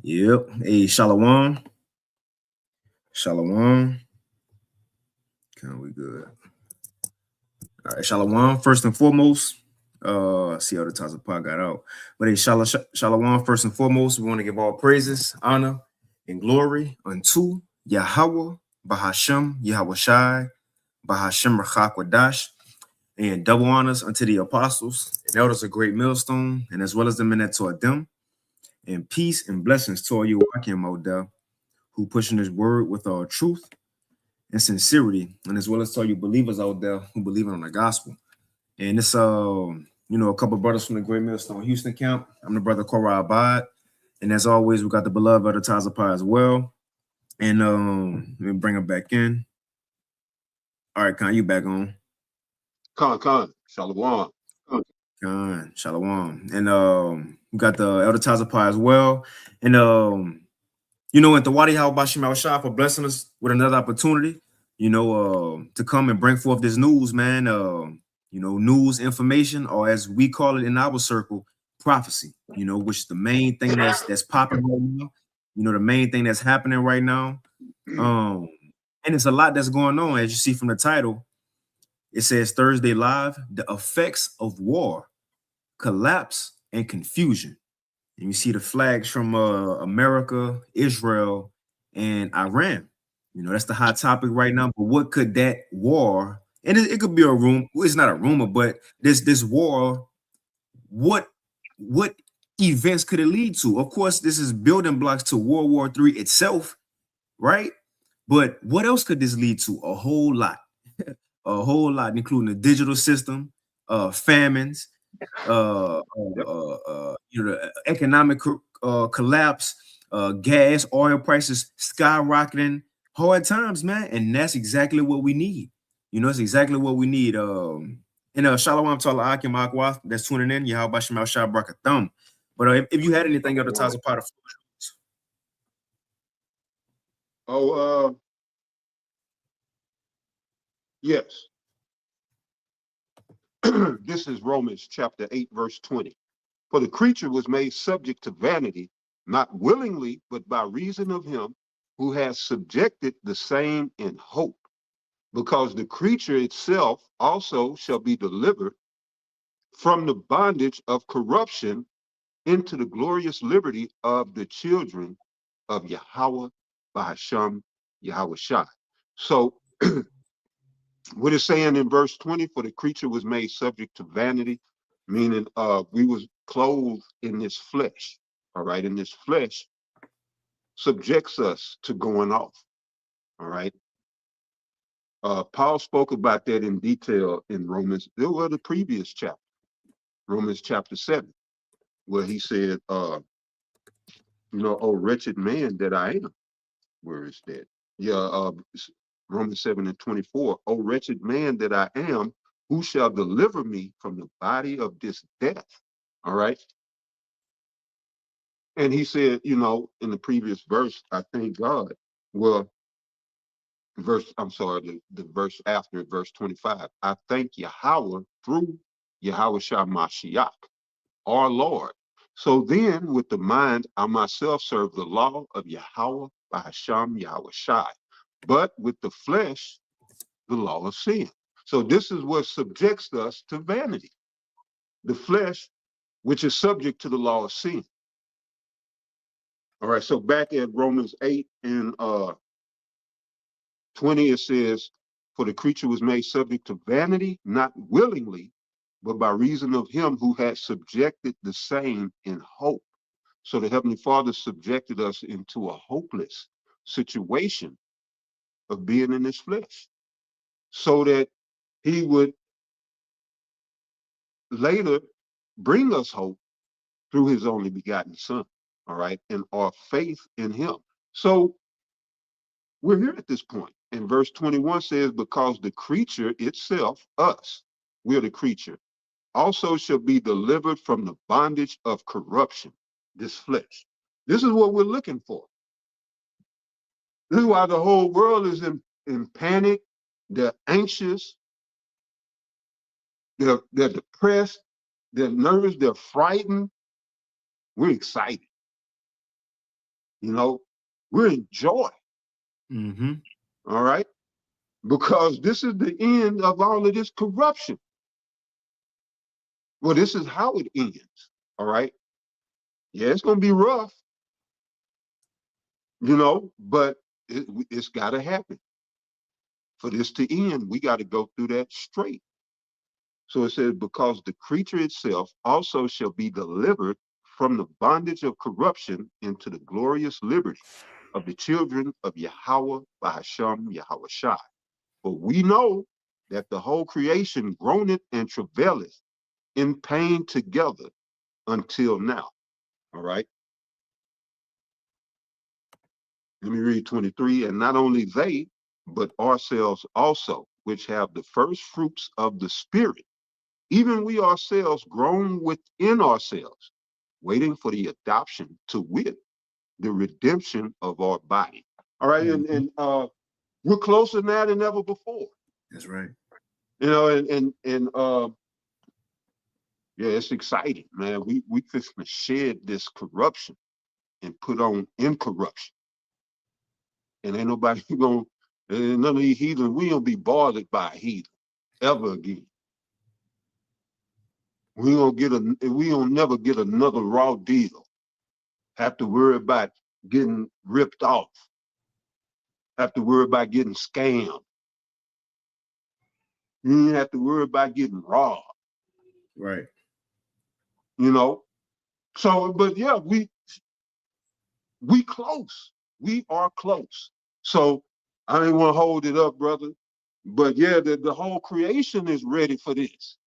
Yep. Hey, Shalom. Shalom. Okay, we good. All right, Shalom. First and foremost, see how the Taza Pod got out. But hey, Shalom. First and foremost, we want to give all praises, honor, and glory unto Yahweh, Bahashem, Yahweh Shai, Bahashem Rachakwadash, and double honors unto the apostles and elders of Great Millstone, and as well as the men that taught them, and peace and blessings to all you Akim Odell, who pushing his word with all truth and sincerity, and as well as to all you believers out there who believe in the gospel. And it's a couple of brothers from the Great Millstone Houston camp. I'm the brother Korah Abad, and as always, we got the beloved Elder Taza Pi as well. And let me bring him back in. All right, Khan, you back on? Khan, Shalom. Khan, Shalom. And we got the Elder Taza Pi as well. And and the Wadi How Bashim Al Shah for blessing us with another opportunity, to come and bring forth this news, man. News, information, or as we call it in our circle, prophecy, which is the main thing that's popping right now, the main thing that's happening right now. And it's a lot that's going on, as you see from the title. It says Thursday Live, the effects of war, collapse, and confusion. And you see the flags from America, Israel, and Iran. That's the hot topic right now. But what could that war, and it could be a rumor, it's not a rumor, but this war, what events could it lead to? Of course, this is building blocks to World War III itself, right? But what else could this lead to? A whole lot. A whole lot, including the digital system, famines, the economic collapse, gas, oil prices skyrocketing, hard times, man, and that's exactly what we need. It's exactly what we need. Shalom Tala Akim Akwath that's tuning in. Yahweh Shemal Shah Brakathum. But if you had anything other times of part of Yes. This is Romans chapter 8, verse 20. For the creature was made subject to vanity, not willingly, but by reason of him who has subjected the same in hope, because the creature itself also shall be delivered from the bondage of corruption into the glorious liberty of the children of Yahweh, Bahasham, Yahweh Shai. So what it's saying in verse 20, for the creature was made subject to vanity, meaning we was clothed in this flesh, all right? And this flesh subjects us to going off, all right? Paul spoke about that in detail in Romans, there were the previous chapter, Romans chapter 7, where he said, oh wretched man that I am. Where is that? Yeah, Romans 7 and 24. Oh wretched man that I am, who shall deliver me from the body of this death? All right. And he said, in the previous verse, I thank God. Well, the verse after, verse 25. I thank Yahweh through Yahweh Shah Mashiach, our Lord. So then, with the mind, I myself serve the law of Yahweh by Hashem Yahweh Shai, but with the flesh, the law of sin. So this is what subjects us to vanity. The flesh, which is subject to the law of sin. All right, so back at Romans 8 and 20, it says, for the creature was made subject to vanity, not willingly, but by reason of him who had subjected the same in hope. So the Heavenly Father subjected us into a hopeless situation of being in this flesh, so that he would later bring us hope through his only begotten Son, all right, and our faith in him. So we're here at this point. And verse 21 says, because the creature itself, us, we're the creature, also shall be delivered from the bondage of corruption, this flesh. This is what we're looking for. This is why the whole world is in panic. They're anxious. They're depressed. They're nervous. They're frightened. We're excited. You know, we're in joy. Mm-hmm. All right. Because this is the end of all of this corruption. Well, this is how it ends. All right. Yeah, it's going to be rough, you know, but it's got to happen. For this to end, we got to go through that straight. So it says, because the creature itself also shall be delivered from the bondage of corruption into the glorious liberty of the children of Yahweh by Hashem Yahweh Shai. For we know that the whole creation groaneth and travaileth in pain together until now. All right. Let me read 23. And not only they, but ourselves also, which have the first fruits of the Spirit, even we ourselves groan within ourselves, waiting for the adoption, to wit, the redemption of our body. All right. Mm-hmm. And we're closer now than ever before. That's right. You know, and yeah, it's exciting, man. We just shed this corruption and put on incorruption. And ain't nobody gonna, none of these heathens, we don't be bothered by a heathen ever again. We don't never get another raw deal. Have to worry about getting ripped off. Have to worry about getting scammed. You ain't have to worry about getting robbed. Right. You know? So, but yeah, we close. We are close. So I didn't want to hold it up, brother. But yeah, the whole creation is ready for this.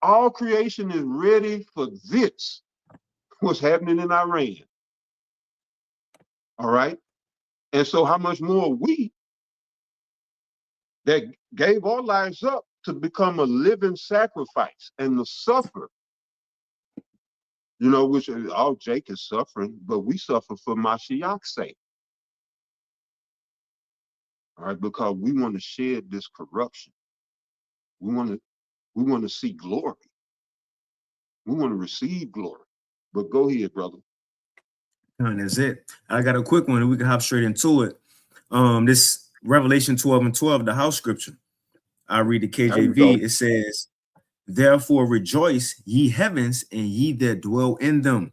All creation is ready for this. What's happening in Iran. All right. And so how much more we that gave our lives up to become a living sacrifice and to suffer, you know, which all Jake is suffering, but we suffer for Mashiach's sake. All right, because we want to shed this corruption. We want to see glory. We want to receive glory. But go ahead, brother. And that's it. I got a quick one and we can hop straight into it. This Revelation 12:12, the house scripture. I read the KJV. It says, therefore rejoice, ye heavens, and ye that dwell in them.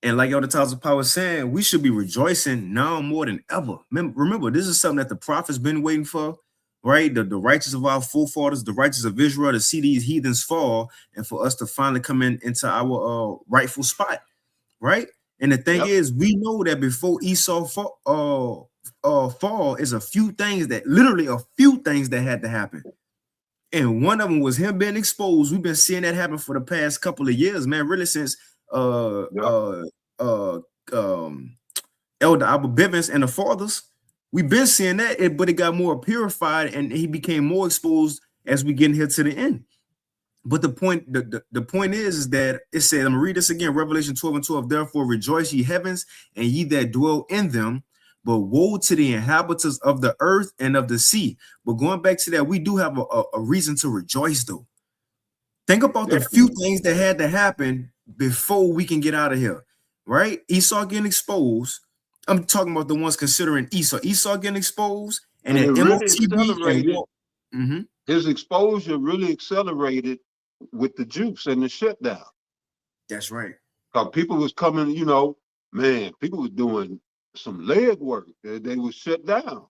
And like Elder Tyler Power was saying, we should be rejoicing now more than ever. Remember, this is something that the prophets been waiting for, right? The righteous of our forefathers, the righteous of Israel, to see these heathens fall, and for us to finally come into our rightful spot, right? And the thing is, we know that before Esau fall is a few things that had to happen. And one of them was him being exposed. We've been seeing that happen for the past couple of years, man, really since Elder Abba Bivens and the fathers. We've been seeing that, but it got more purified and he became more exposed as we get here to the end. But the point is that it said, I'm gonna read this again, Revelation 12:12. Therefore rejoice, ye heavens, and ye that dwell in them. But woe to the inhabitants of the earth and of the sea. But going back to that, we do have a reason to rejoice, though. Think about the few things that had to happen before we can get out of here, right? Esau getting exposed. I'm talking about the ones considering Esau. Esau getting exposed, and then MOTB and his exposure really accelerated with the juice and the shutdown. That's right. Because people was coming, you know, man, people was doing some leg work. They was shut down.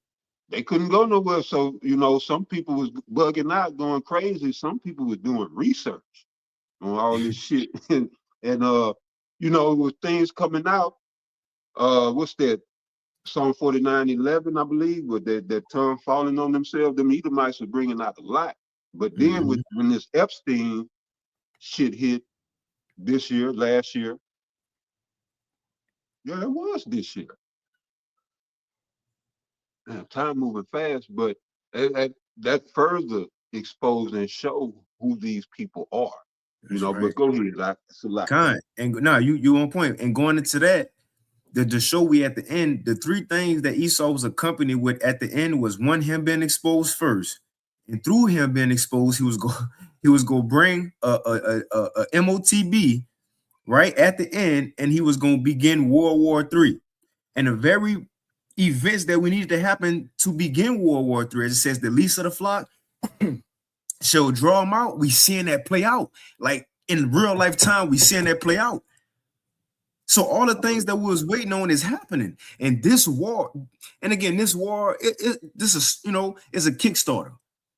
They couldn't go nowhere. So, you know, some people was bugging out, going crazy. Some people was doing research on all this shit. And you know, with things coming out, what's that? Psalm 49:11, I believe, with that tongue falling on themselves, them Edomites were bringing out a lot. But then when this Epstein shit hit this year, last year, yeah, it was this year. Man, time moving fast, but that further exposed and showed who these people are. You know, right. But go ahead, it's a lot. And no, you on point. And going into that, the show we at the end, the three things that Esau was accompanied with at the end was one, him being exposed first, and through him being exposed, he was going to bring a MOTB right at the end, and he was going to begin World War III. And the very events that we needed to happen to begin World War III, as it says, the least of the flock shall draw them out. We seeing that play out. Like in real life time, we seeing that play out. So all the things that we was waiting on is happening. And this war, and again, this war, this is, is a Kickstarter,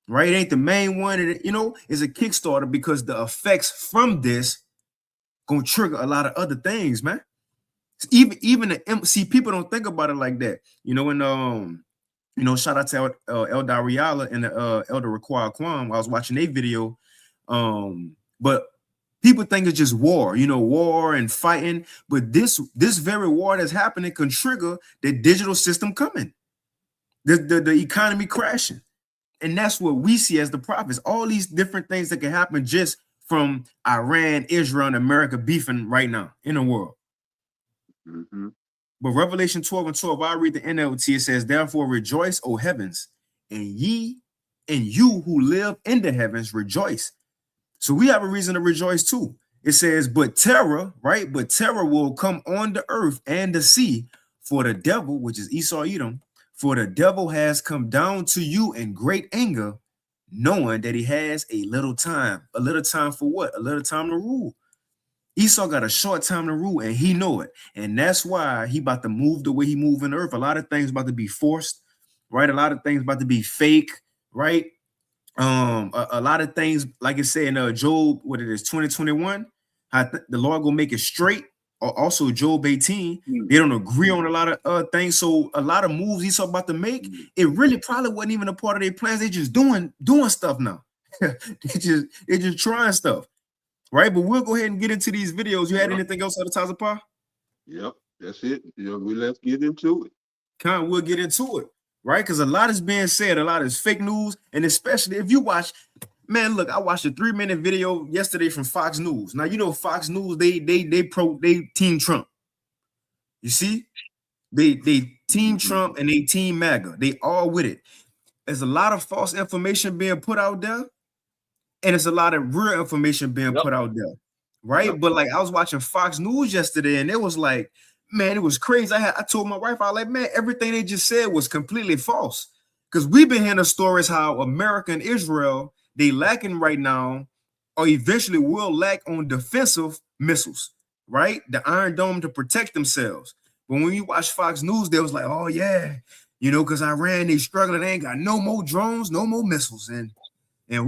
right? It ain't the main one. It's a Kickstarter because the effects from this gonna trigger a lot of other things, man. Even the people don't think about it like that, and shout out to Elder Riala and the Elder Raquel Kwam. I was watching a video, but people think it's just war, war and fighting. But this very war that's happening can trigger the digital system coming, the economy crashing, and that's what we see as the prophets. All these different things that can happen just from Iran, Israel, and America beefing right now in the world. Mm-hmm. But Revelation 12:12, I read the NLT. It says, "Therefore rejoice, O heavens, and ye and you who live in the heavens rejoice." So we have a reason to rejoice too. It says, "But terror," right? "But terror will come on the earth and the sea, for the devil," which is Esau Edom, "for the devil has come down to you in great anger, knowing that he has a little time." A little time for what? A little time to rule. Esau got a short time to rule, and he know it. And that's why he about to move the way he move in the earth. A lot of things about to be forced, right? A lot of things about to be fake, right? A lot of things, like it said in Job, what it is, 2021, the Lord gonna make it straight. Or also Job 18, they don't agree on a lot of things. So a lot of moves Esau about to make, it really probably wasn't even a part of their plans. They just doing stuff now. They just trying stuff. Right, but we'll go ahead and get into these videos. You had anything else at the Taza Pa? Yep, that's it. Let's get into it. We'll get into it, right? Because a lot is being said, a lot is fake news, and especially if you watch, man, look, I watched a 3-minute video yesterday from Fox News. Now Fox News, they team Trump. You see, they team Trump and they team MAGA. They all with it. There's a lot of false information being put out there. And it's a lot of real information being put out there, right? But like I was watching Fox News yesterday, and it was like, man, it was crazy. I told my wife, I was like, man, everything they just said was completely false. Because we've been hearing the stories how America and Israel, they lacking right now, or eventually will lack on defensive missiles, right? The Iron Dome to protect themselves. But when you watch Fox News, they was like, oh yeah, because Iran, they struggling, they ain't got no more drones, no more missiles, and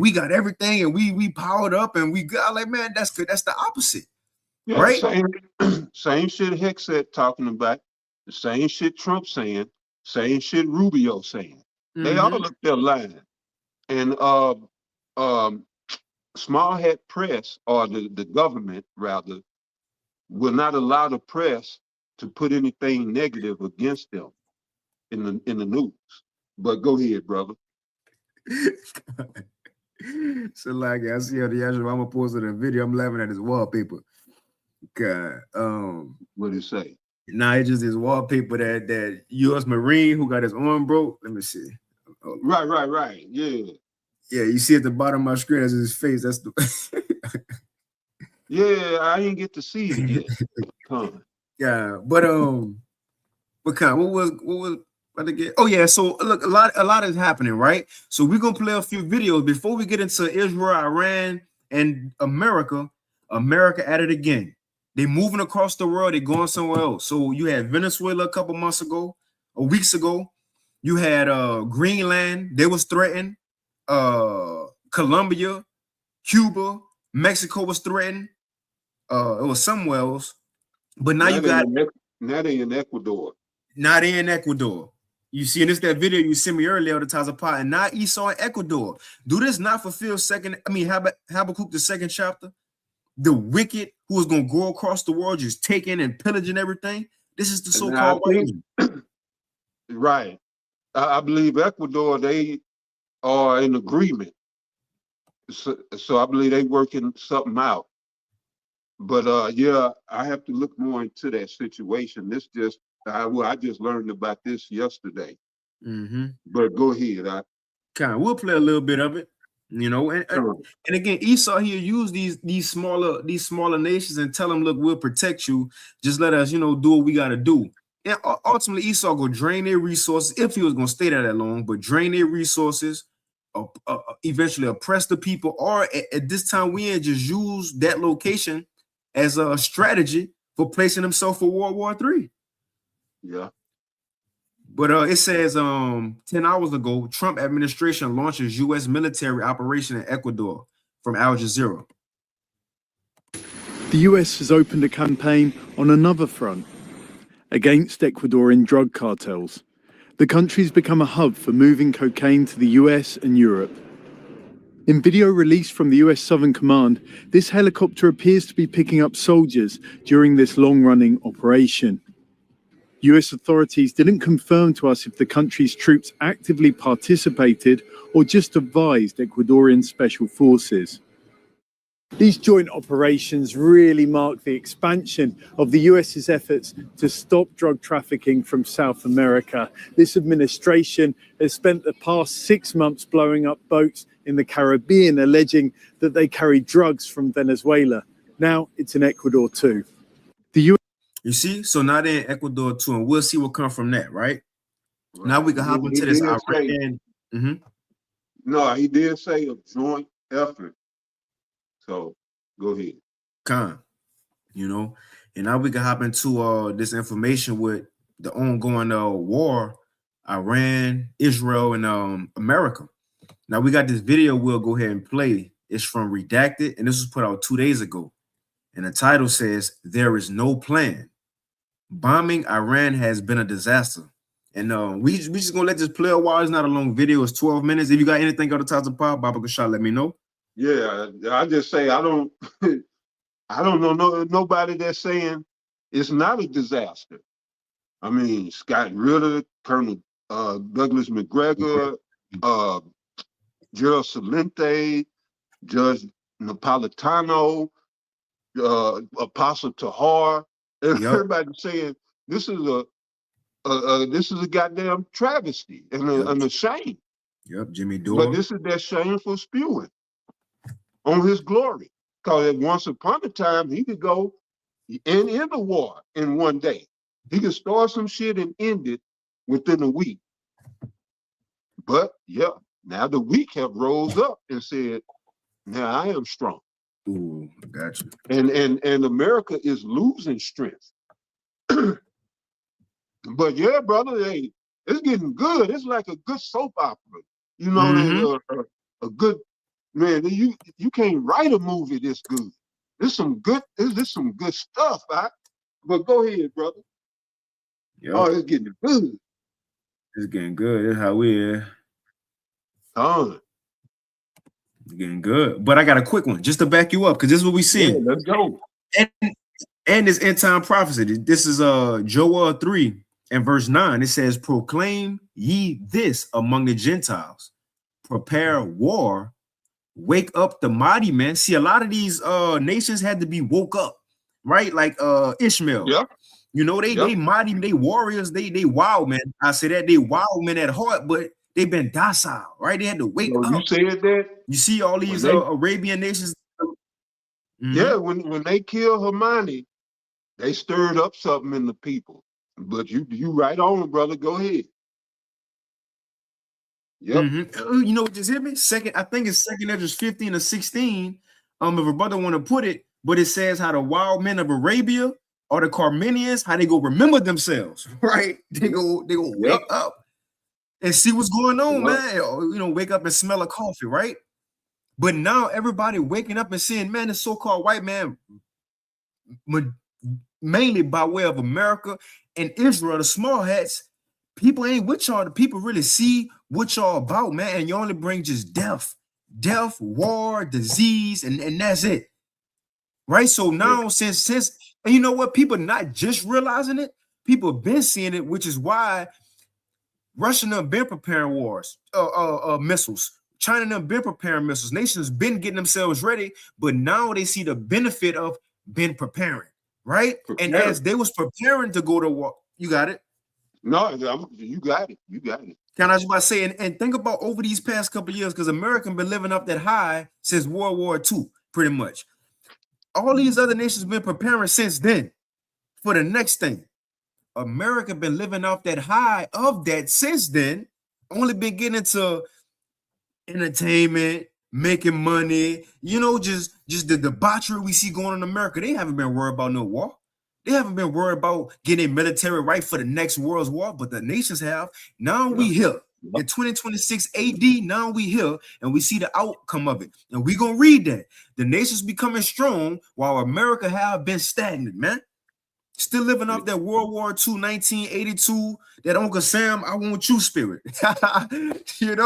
we got everything, and we powered up, and we got, like, man, that's good. That's the opposite, right? Same shit Hexet talking about, the same shit Trump saying, same shit Rubio saying. They all look their line. And Small Hat Press, or the government rather, will not allow the press to put anything negative against them in the news. But go ahead, brother. So like I see how the actual, I'm gonna post a video. I'm laughing at his wallpaper. God, what do you say? Nah, it's just his wallpaper that U.S. Marine who got his arm broke. Let me see. Right. Yeah. Yeah, you see at the bottom of my screen, that's his face. That's the yeah, I didn't get to see it yet. Yeah, but what was oh yeah, so look, a lot is happening, right? So we're gonna play a few videos before we get into Israel, Iran, and America at it again. They moving across the world, they're going somewhere else. So you had Venezuela a couple months ago, or weeks ago. You had Greenland, they was threatened. Colombia, Cuba, Mexico was threatened. It was somewhere else. But now you got now they in Ecuador. Now they in Ecuador. You see, and it's that video you sent me earlier, the Taza Pa, and now Esau in Ecuador. Do this not fulfill Habakkuk, the 2nd chapter? The wicked who is going to go across the world just taking and pillaging everything. This is the so-called right. I believe Ecuador, they are in agreement. So I believe they working something out. But yeah, I have to look more into that situation. This just I just learned about this yesterday. But go ahead. We'll play a little bit of it, and again, Esau here use these smaller nations and tell them, look, we'll protect you. Just let us, do what we got to do. And ultimately, Esau go drain their resources if he was going to stay there that long, but drain their resources, eventually oppress the people, or at this time we in, just use that location as a strategy for placing himself for World War III. Yeah. But it says 10 hours ago, Trump administration launches U.S. military operation in Ecuador from Al Jazeera. The US has opened a campaign on another front against Ecuadorian drug cartels. The country's become a hub for moving cocaine to the US and Europe. In video released from the US Southern Command, this helicopter appears to be picking up soldiers during this long-running operation. US authorities didn't confirm to us if the country's troops actively participated or just advised Ecuadorian special forces. These joint operations really mark the expansion of the US's efforts to stop drug trafficking from South America. This administration has spent the past 6 months blowing up boats in the Caribbean, alleging that they carry drugs from Venezuela. Now it's in Ecuador too. The US You see, so now they're in Ecuador too, and we'll see what comes from that, right? Now we can hop into this Iran. No, he did say a joint effort. So go ahead. You know, and now we can hop into this information with the ongoing war, Iran, Israel, and America. Now we got this video we'll go ahead and play. It's from Redacted, and this was put out 2 days ago. And the title says, "There is no plan. Bombing Iran has been a disaster." And we just gonna let this play a while. It's not a long video, it's 12 minutes. If you got anything on the top of Pop, Baba Gashad, let me know. Yeah, I just say I don't know nobody that's saying it's not a disaster. I mean, Scott Ritter, Colonel Douglas McGregor, Gerald Celente, Judge Napolitano, Apostle Tahar, everybody saying this is a goddamn travesty and a shame. Yep, Jimmy Dore. But this is that shameful spewing on his glory. Because once upon a time, he could go and end the war in one day. He could start some shit and end it within a week. But yeah, now the weak have rose up and said, now I am strong. Ooh, gotcha. And America is losing strength. But yeah, brother, hey, it's getting good. It's like a good soap opera. You know, a good man. You can't write a movie this good. This some good stuff, right? But go ahead, brother. Yep. Oh, it's getting good. It's getting good. That's how we are. It's getting good. But I got a quick one just to back you up, because this is what we see. Yeah, let's go. And this end time prophecy. This is Joel 3 and verse 9. It says, "Proclaim ye this among the Gentiles, prepare war, wake up the mighty men." See, a lot of these nations had to be woke up, right? Like Ishmael. Yeah. You know, they mighty, they warriors, they wild men. I say that they wild men at heart, but they've been docile, right? They had to wake up. You said that. You see all these Arabian nations. Yeah, when they killed Hermione, they stirred up something in the people. But you right on, brother. Go ahead. Yep. You know what just hit me? I think it's 2 Esdras 15 or 16. If a brother want to put it, but it says how the wild men of Arabia or the Carmenians, how they go remember themselves, right? They go wake up and see what's going on, man. Or, you know, wake up and smell a coffee, right? But now everybody waking up and seeing, man, the so-called white man, mainly by way of America and Israel, the small hats, people ain't with y'all. The people really see what y'all about, man. And you only bring just death, war, disease, and that's it. Right? So now since and you know what? People not just realizing it, people have been seeing it, which is why Russia have been preparing missiles. China have been preparing missiles. Nations been getting themselves ready, but now they see the benefit of been preparing, right? And as they was preparing to go to war, you got it? No, you got it. You got it. Can I just about say, and think about over these past couple of years, because America been living up that high since World War II, pretty much. All these other nations been preparing since then for the next thing. America been living off that high of that since then. Only been getting into entertainment, making money, just the debauchery we see going on in America. They haven't been worried about no war. They haven't been worried about getting military right for the next world's war, but the nations have. Now we here. In 2026 AD, now we here, and we see the outcome of it. And we gonna read that. The nations becoming strong while America have been stagnant, man. Still living off that World War II, 1982, that Uncle Sam, I want you spirit. They still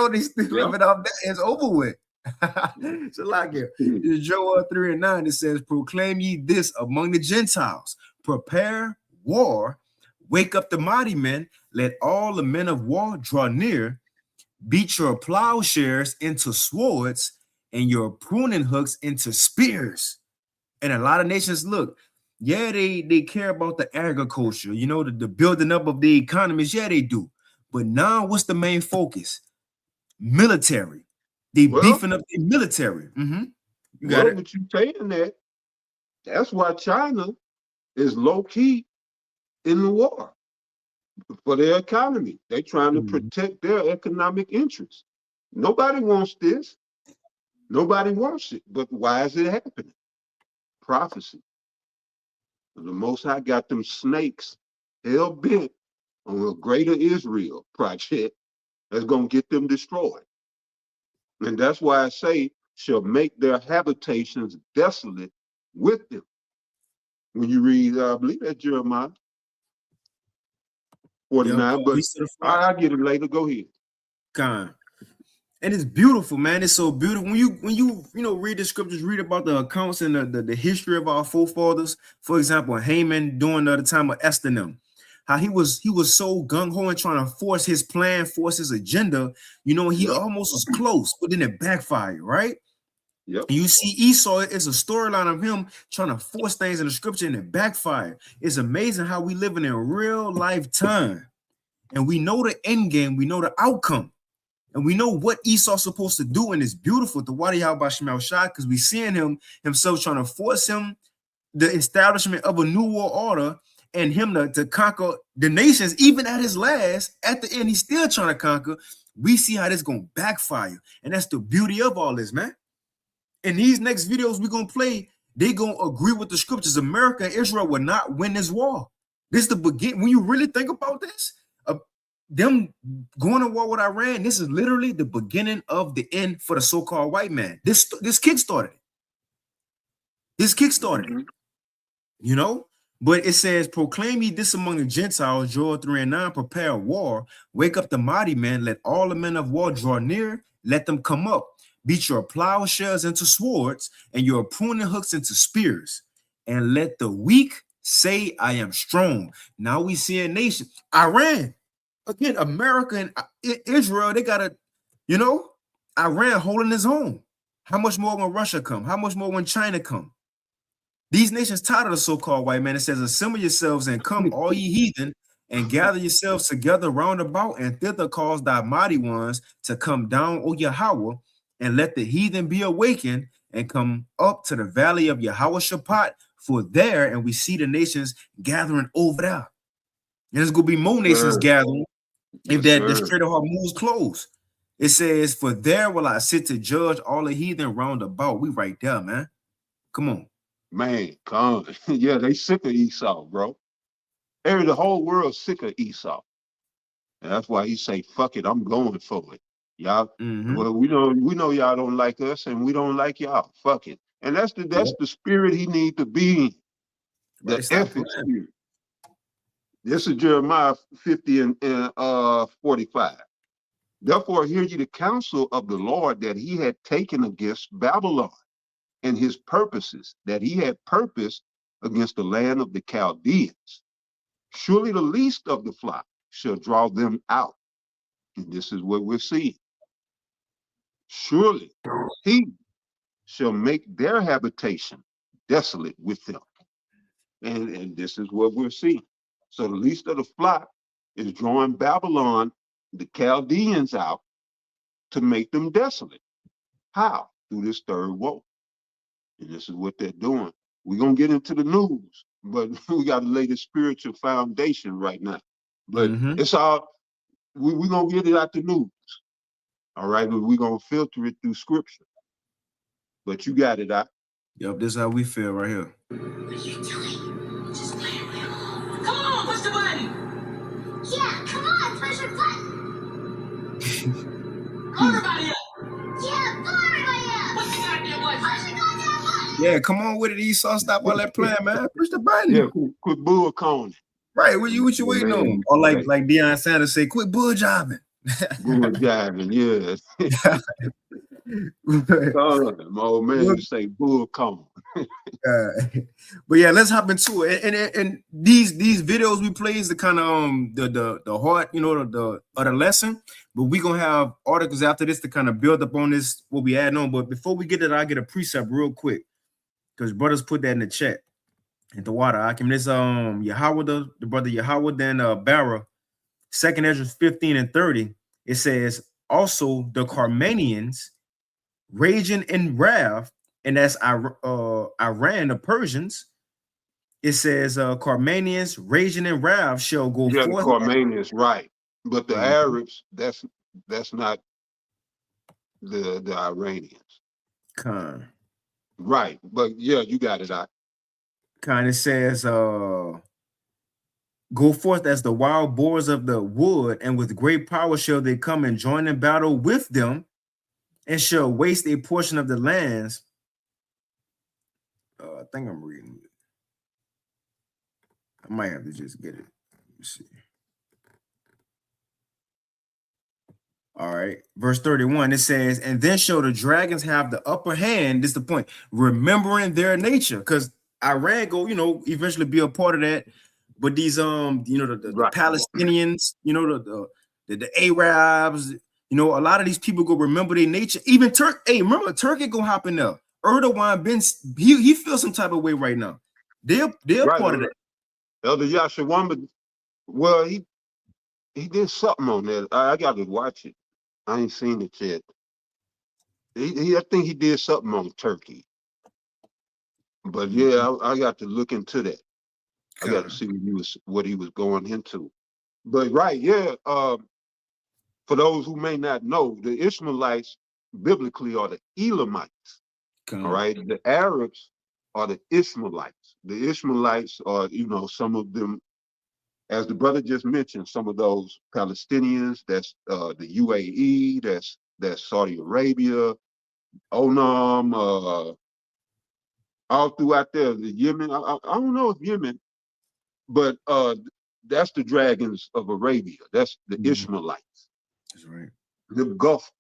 living off that. It's over with. So like it. It's Joel 3:9. It says, proclaim ye this among the Gentiles. Prepare war. Wake up the mighty men. Let all the men of war draw near. Beat your plowshares into swords and your pruning hooks into spears. And a lot of nations, look, yeah, they care about the agriculture, the building up of the economies. Yeah, they do. But now what's the main focus? Military. They beefing up the military. You got it. But you saying that, that's why China is low-key in the war for their economy. They're trying to protect their economic interests. Nobody wants this. Nobody wants it. But why is it happening? Prophecy. The Most High got them snakes hell-bent on a greater Israel project that's going to get them destroyed. And that's why I say, shall make their habitations desolate with them. When you read, I believe that's Jeremiah 49, but I'll get it later. Go ahead. God. And it's beautiful, man. It's so beautiful. When you read the scriptures, read about the accounts and the history of our forefathers. For example, Haman during the time of Esther and them, how he was so gung-ho and trying to force his plan, force his agenda. He almost was close, but then it backfired, right? Yep. And you see Esau is a storyline of him trying to force things in the scripture and it backfired. It's amazing how we living in real life time. And we know the end game, we know the outcome. And we know what Esau's supposed to do, and it's beautiful to Wadi Bashim al-Shah, because we seeing himself trying to force him the establishment of a new world order and him to conquer the nations, even at his last. At the end, he's still trying to conquer. We see how this going to backfire, and that's the beauty of all this, man. In these next videos we're going to play, they going to agree with the scriptures. America and Israel will not win this war. This is the beginning. When you really think about this, them going to war with Iran, this is literally the beginning of the end for the so-called white man. This kick-started it. This kick-started it. But it says, proclaim ye this among the Gentiles, Joel 3:9, prepare war, wake up the mighty men, let all the men of war draw near, let them come up, beat your plowshares into swords, and your pruning hooks into spears, and let the weak say, I am strong. Now we see a nation, Iran. Again, America and Israel, they got Iran holding his own. How much more when Russia come? How much more when China come? These nations tired of the so-called white man. It says, assemble yourselves and come, all ye heathen, and gather yourselves together round about, and thither cause thy mighty ones to come down, O Yahweh, and let the heathen be awakened and come up to the valley of Yahweh Shaphat, for there, and we see the nations gathering over there. And there's going to be more nations gathering if the Strait of Hormuz closed. It says, for there will I sit to judge all the heathen round about. We right there, man. Come on. Man, come on. Yeah, they sick of Esau, bro. The whole world's sick of Esau. And that's why he say, fuck it, I'm going for it. Y'all, well, we know y'all don't like us and we don't like y'all. Fuck it. And that's the spirit he need to be in. The ethics spirit. This is Jeremiah 50 and 45. Therefore, hear ye the counsel of the Lord that he had taken against Babylon, and his purposes that he had purposed against the land of the Chaldeans. Surely the least of the flock shall draw them out. And this is what we're seeing. Surely he shall make their habitation desolate with them. And this is what we're seeing. So the least of the flock is drawing Babylon, the Chaldeans, out to make them desolate. How? Through this third woe. And this is what they're doing. We're going to get into the news. but we got to lay the spiritual foundation right now. But Mhm. it's all, we're going to get it out the news. All right, but we're going to filter it through scripture. But you got it out. Yep, this is how we feel right here. What are you doing? Just play it. Come on, push the button. Yeah, come on, push the button. Call everybody up. Yeah, call everybody up. Push the goddamn button. Push the goddamn button. Yeah, come on with it, Esau. Stop all that playing, man. Push the button. Yeah, quit bull calling. Right, what you waiting Man, on? Or like right. Deion Sanders say, quit bull jobbing. Bull jiving, yeah. My old man would say bull calling. But yeah, let's hop into it. And these videos we play is the kind of the heart, you know, the lesson. But we gonna have articles after this to kind of build up on this what we add on. But before we get it, I'll get a precept real quick because brothers put that in the chat. And the water, I can this Yahweh the brother Yahweh then Barra, 2nd Ezra 15 and 30. It says also the Carmanians raging in wrath, and that's Iran, the Persians. It says Carmanians raging in wrath shall go Yeah, forth. the Carmanians, right. But the Arabs, that's not the Iranians. Right. But yeah, you got it out. Kind of says go forth as the wild boars of the wood, and with great power shall they come and join in battle with them, and shall waste a portion of the lands. I think I'm reading it. I might have to just get it. Let me see. All right, verse 31, it says, and then shall the dragons have the upper hand. This is the point, remembering their nature, because Iran go, you know, eventually be a part of that. But these you know, the Palestinians, you know, the Arabs, you know, a lot of these people go remember their nature. Even Turkey, remember Turkey go hop in there. Erdogan he feels some type of way right now. They're right, part of that. Elder Yashawamba, well, he did something on that. I got to watch it. I ain't seen it yet. I think he did something on Turkey. But yeah, I got to look into that. I got to see what he was going into. But right, yeah. For those who may not know, the Ishmaelites biblically are the Elamites. All right, the Arabs are the Ishmaelites. The Ishmaelites are, you know, some of them, as the brother just mentioned, some of those Palestinians. That's the UAE. That's Saudi Arabia, Oman, all throughout there. The Yemen. I don't know if Yemen, but that's the dragons of Arabia. That's the Ishmaelites. That's right. Them Gulf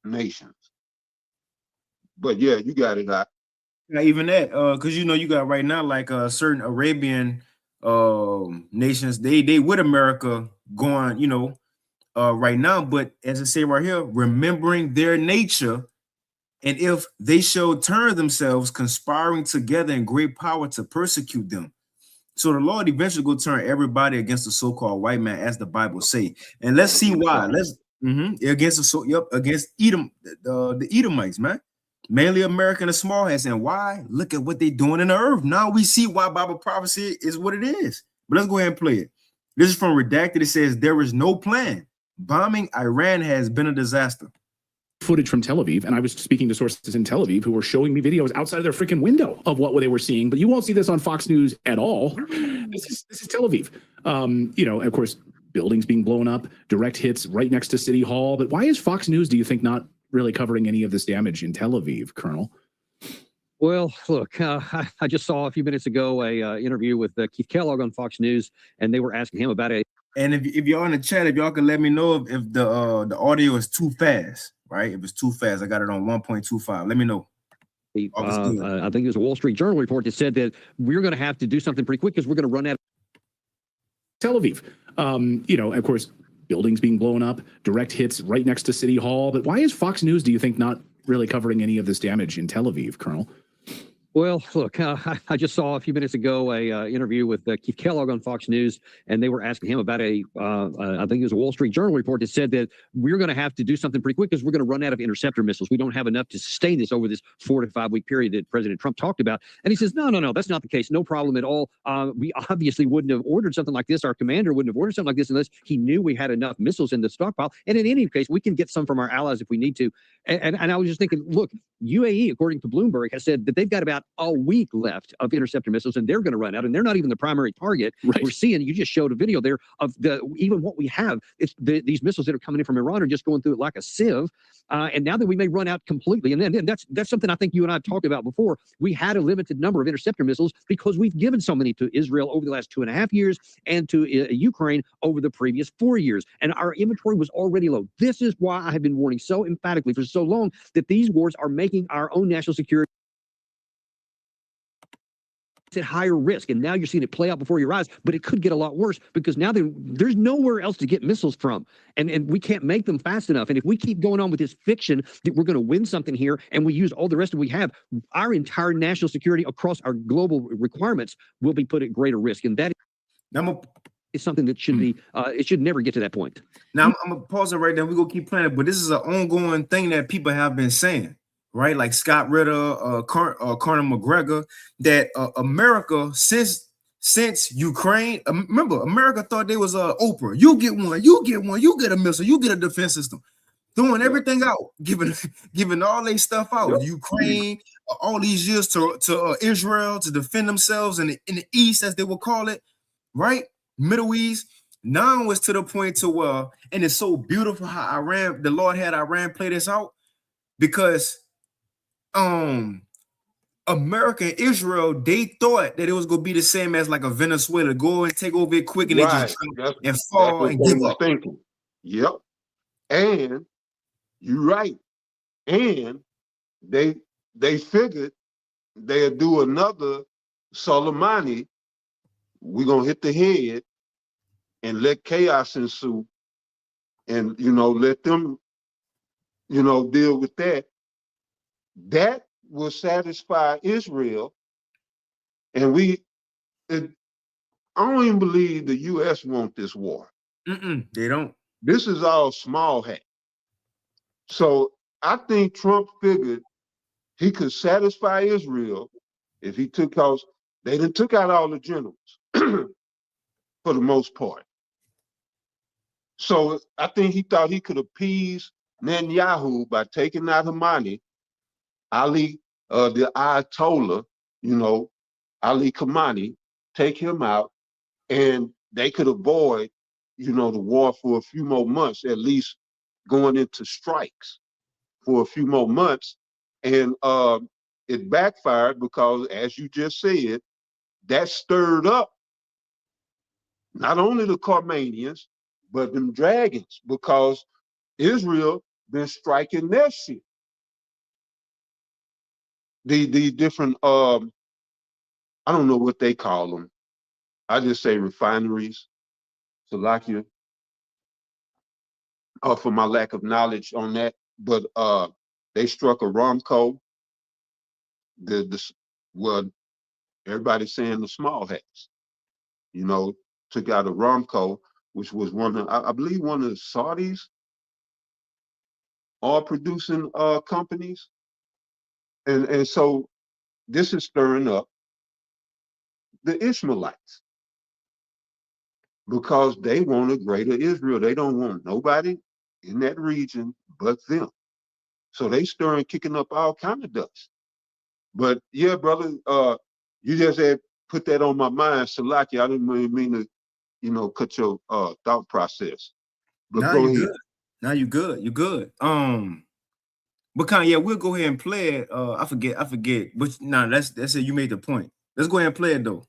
nations. But yeah, you got it out. Now, even that, because you know, you got right now like certain Arabian nations, they with America going, you know, right now. But as I say right here, remembering their nature, and if they shall turn themselves, conspiring together in great power to persecute them. So the Lord eventually go turn everybody against the so-called white man, as the Bible say. And let's see why. Against Edom, the Edomites, man. Mainly American and small hats. And why? Look at what they're doing in the earth. Now we see why Bible prophecy is what it is. But let's go ahead and play it. This is from Redacted. It says, there is no plan. Bombing Iran has been a disaster. Footage from Tel Aviv, and I was speaking to sources in Tel Aviv who were showing me videos outside of their freaking window of what they were seeing, but you won't see this on Fox News at all. This is Tel Aviv. You know, of course, buildings being blown up, direct hits right next to City Hall. But why is Fox News, do you think, not really covering any of this damage in Tel Aviv, Colonel? Well, look, I just saw a few minutes ago a interview with Keith Kellogg on Fox News, and they were asking him about it. And if y'all in the chat, if y'all can let me know if the audio is too fast, right? If it's too fast, I got it on 1.25. Let me know. I think it was a Wall Street Journal report that said that we're going to have to do something pretty quick because we're going to run out of Tel Aviv. You know, of course, buildings being blown up, direct hits right next to City Hall. But why is Fox News, do you think, not really covering any of this damage in Tel Aviv, Colonel? Well, look, I just saw a few minutes ago a interview with Keith Kellogg on Fox News, and they were asking him about I think it was a Wall Street Journal report that said that we're going to have to do something pretty quick because we're going to run out of interceptor missiles. We don't have enough to sustain this over this 4 to 5 week period that President Trump talked about. And he says, no, that's not the case. No problem at all. We obviously wouldn't have ordered something like this. Our commander wouldn't have ordered something like this unless he knew we had enough missiles in the stockpile. And in any case, we can get some from our allies if we need to. And I was just thinking, look, UAE, according to Bloomberg, has said that they've got about a week left of interceptor missiles, and they're going to run out, and they're not even the primary target. Right. We're seeing, you just showed a video there of even what we have. It's these missiles that are coming in from Iran are just going through it like a sieve. And now that we may run out completely, and then that's something I think you and I talked about before. We had a limited number of interceptor missiles because we've given so many to Israel over the last 2.5 years and to Ukraine over the previous 4 years, and our inventory was already low. This is why I have been warning so emphatically for so long that these wars are making our own national security at higher risk. And now you're seeing it play out before your eyes, but it could get a lot worse because now there's nowhere else to get missiles from. And we can't make them fast enough. And if we keep going on with this fiction that we're going to win something here and we use all the rest of we have, our entire national security across our global requirements will be put at greater risk. And that is something that should be, it should never get to that point. Now, I'm going to pause it right there. We're going to keep playing it, but this is an ongoing thing that people have been saying, right? Like Scott Ritter, Conor McGregor, that America, since Ukraine, remember, America thought they was Oprah. You get one, you get a missile, you get a defense system. Throwing everything out, giving all their stuff out. Ukraine, all these years to Israel to defend themselves in the East, as they will call it, right? Middle East. Now it's to the point to where, and it's so beautiful how the Lord had Iran play this out, because America and Israel, they thought that it was gonna be the same as like a Venezuela, go and take over it quick and Right. they just and fall and give up. Thinking. Yep. And you're right. And they figured they'll do another Soleimani. We're gonna hit the head and let chaos ensue, and let them deal with that. That will satisfy Israel. And I don't even believe the US want this war. They don't. This is all small hat. So I think Trump figured he could satisfy Israel if he they done took out all the generals for the most part. So I think he thought he could appease Netanyahu by taking out Khamenei, Ali, the Ayatollah, Ali Khamenei, take him out, and they could avoid, the war for a few more months, at least going into strikes for a few more months. And it backfired because, as you just said, that stirred up not only the Khameneans, but them dragons, because Israel been striking their shit. The different, I don't know what they call them. I just say refineries, Salakia, for my lack of knowledge on that. But they struck Aramco. Well, everybody's saying the small hats, took out Aramco, which was I believe one of the Saudis oil producing companies. And so this is stirring up the Ishmaelites because they want a greater Israel. They don't want nobody in that region but them. So they stirring, kicking up all kind of dust. But yeah, brother, you just had put that on my mind, Salaki. I didn't really mean to, cut your thought process. But Now go you ahead. good. Now you good. You good. But we'll go ahead and play it. I forget. But that's it. You made the point. Let's go ahead and play it though.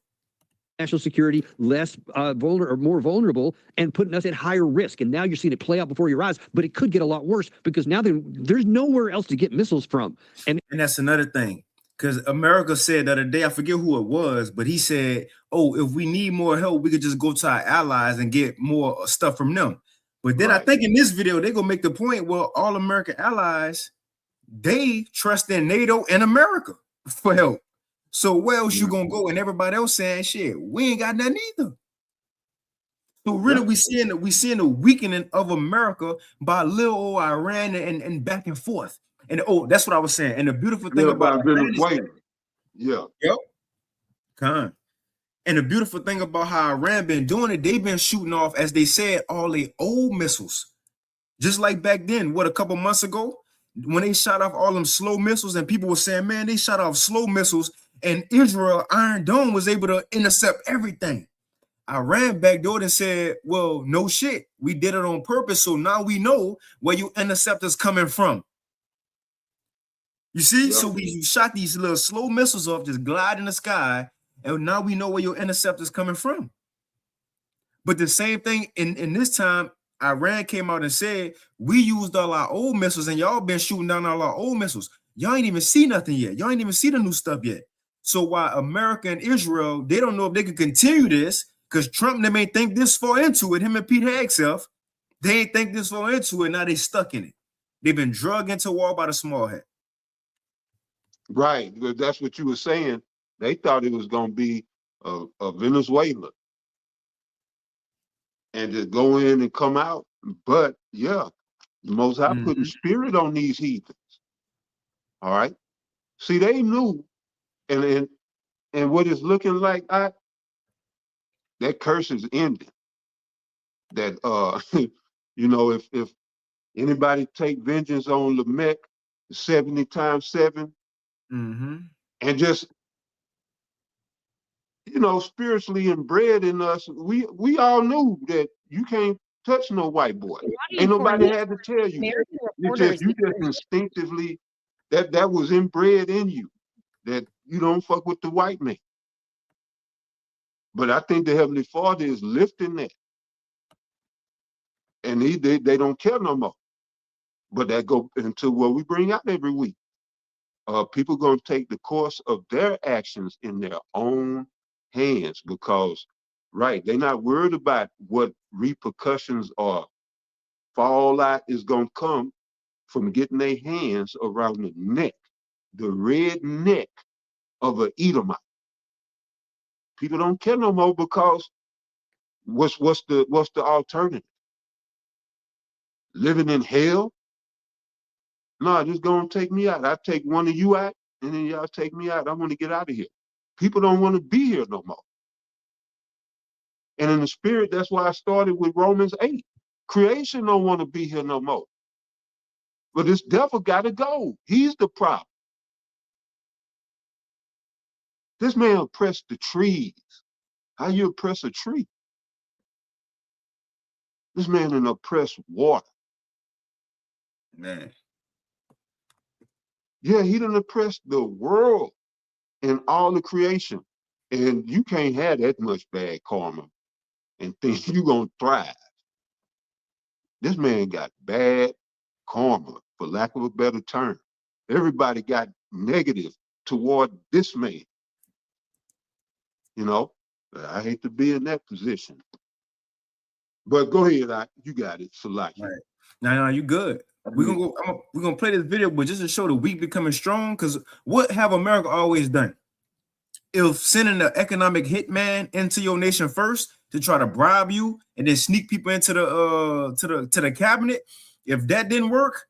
National security less more vulnerable and putting us at higher risk. And now you're seeing it play out before your eyes, but it could get a lot worse because now there's nowhere else to get missiles from. And that's another thing, because America said the other day, I forget who it was, but he said, oh, if we need more help, we could just go to our allies and get more stuff from them. But then I think in this video, they're going to make the point, well, all American allies, they trust in NATO and America for help. So where else you gonna go? And everybody else saying shit, we ain't got nothing either. So really, we seeing the weakening of America by little old Iran and back and forth. And that's what I was saying. And the beautiful thing about Venezuela. Yeah. Yep. Con. And the beautiful thing about how Iran been doing it, they've been shooting off, as they said, all the old missiles. Just like back then, a couple months ago, when they shot off all them slow missiles, and people were saying, man, they shot off slow missiles, and Israel, Iron Dome, was able to intercept everything. Iran back door and said, well, no shit. We did it on purpose. So now we know where your interceptors coming from. You see? Yep. So you shot these little slow missiles off, just glide in the sky. And now we know where your interceptors coming from. But the same thing in this time, Iran came out and said, we used all our old missiles and y'all been shooting down all our old missiles. Y'all ain't even see nothing yet. Y'all ain't even see the new stuff yet. So while America and Israel, they don't know if they can continue this, because Trump, they may think this far into it, him and Pete Hegseth, they ain't think this far into it, now they stuck in it. They've been drugged into war by the small head. Right, because that's what you were saying. They thought it was going to be a Venezuela and just go in and come out. But yeah, the Most High putting spirit on these heathens. All right. See, they knew, and what it's looking like, that curse is ending. That you know, if anybody take vengeance on Lamech 70 times 7, and just, you know, spiritually inbred in us, we all knew that you can't touch no white boy. Ain't nobody had to tell you that. You just instinctively, that was inbred in you, that you don't fuck with the white man. But I think the Heavenly Father is lifting that. And they don't care no more. But that go into what we bring out every week. People gonna take the course of their actions in their own hands, because, right, they're not worried about what repercussions or fallout is gonna come from getting their hands around the neck, the red neck of an Edomite. People don't care no more, because what's the alternative? Living in hell? No, just go and take me out. I take one of you out, and then y'all take me out. I want to get out of here. People don't want to be here no more. And in the spirit, that's why I started with Romans 8. Creation don't want to be here no more. But this devil got to go. He's the problem. This man oppressed the trees. How you oppress a tree? This man done oppressed water. Man. Yeah, he done oppressed the world and all the creation. And you can't have that much bad karma and think you're going to thrive. This man got bad karma, for lack of a better term. Everybody got negative toward this man. You know, I hate to be in that position. But go ahead, you got it, Salaki. Right. No, you good. We're gonna play this video, but just to show the weak becoming strong, because what have America always done? If sending an economic hitman into your nation first to try to bribe you and then sneak people into the cabinet, if that didn't work,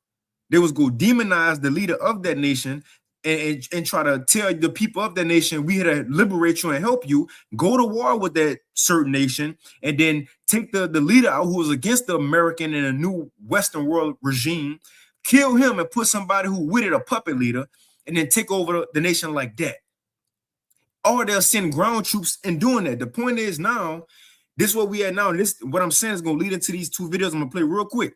they was go demonize the leader of that nation and try to tell the people of that nation, we here to liberate you and help you, go to war with that certain nation, and then take the leader out who was against the American and a new Western world regime, kill him and put somebody who with it, a puppet leader, and then take over the nation like that. Or they'll send ground troops in doing that. The point is now, this is what we at now. And this, what I'm saying, is going to lead into these two videos I'm going to play real quick.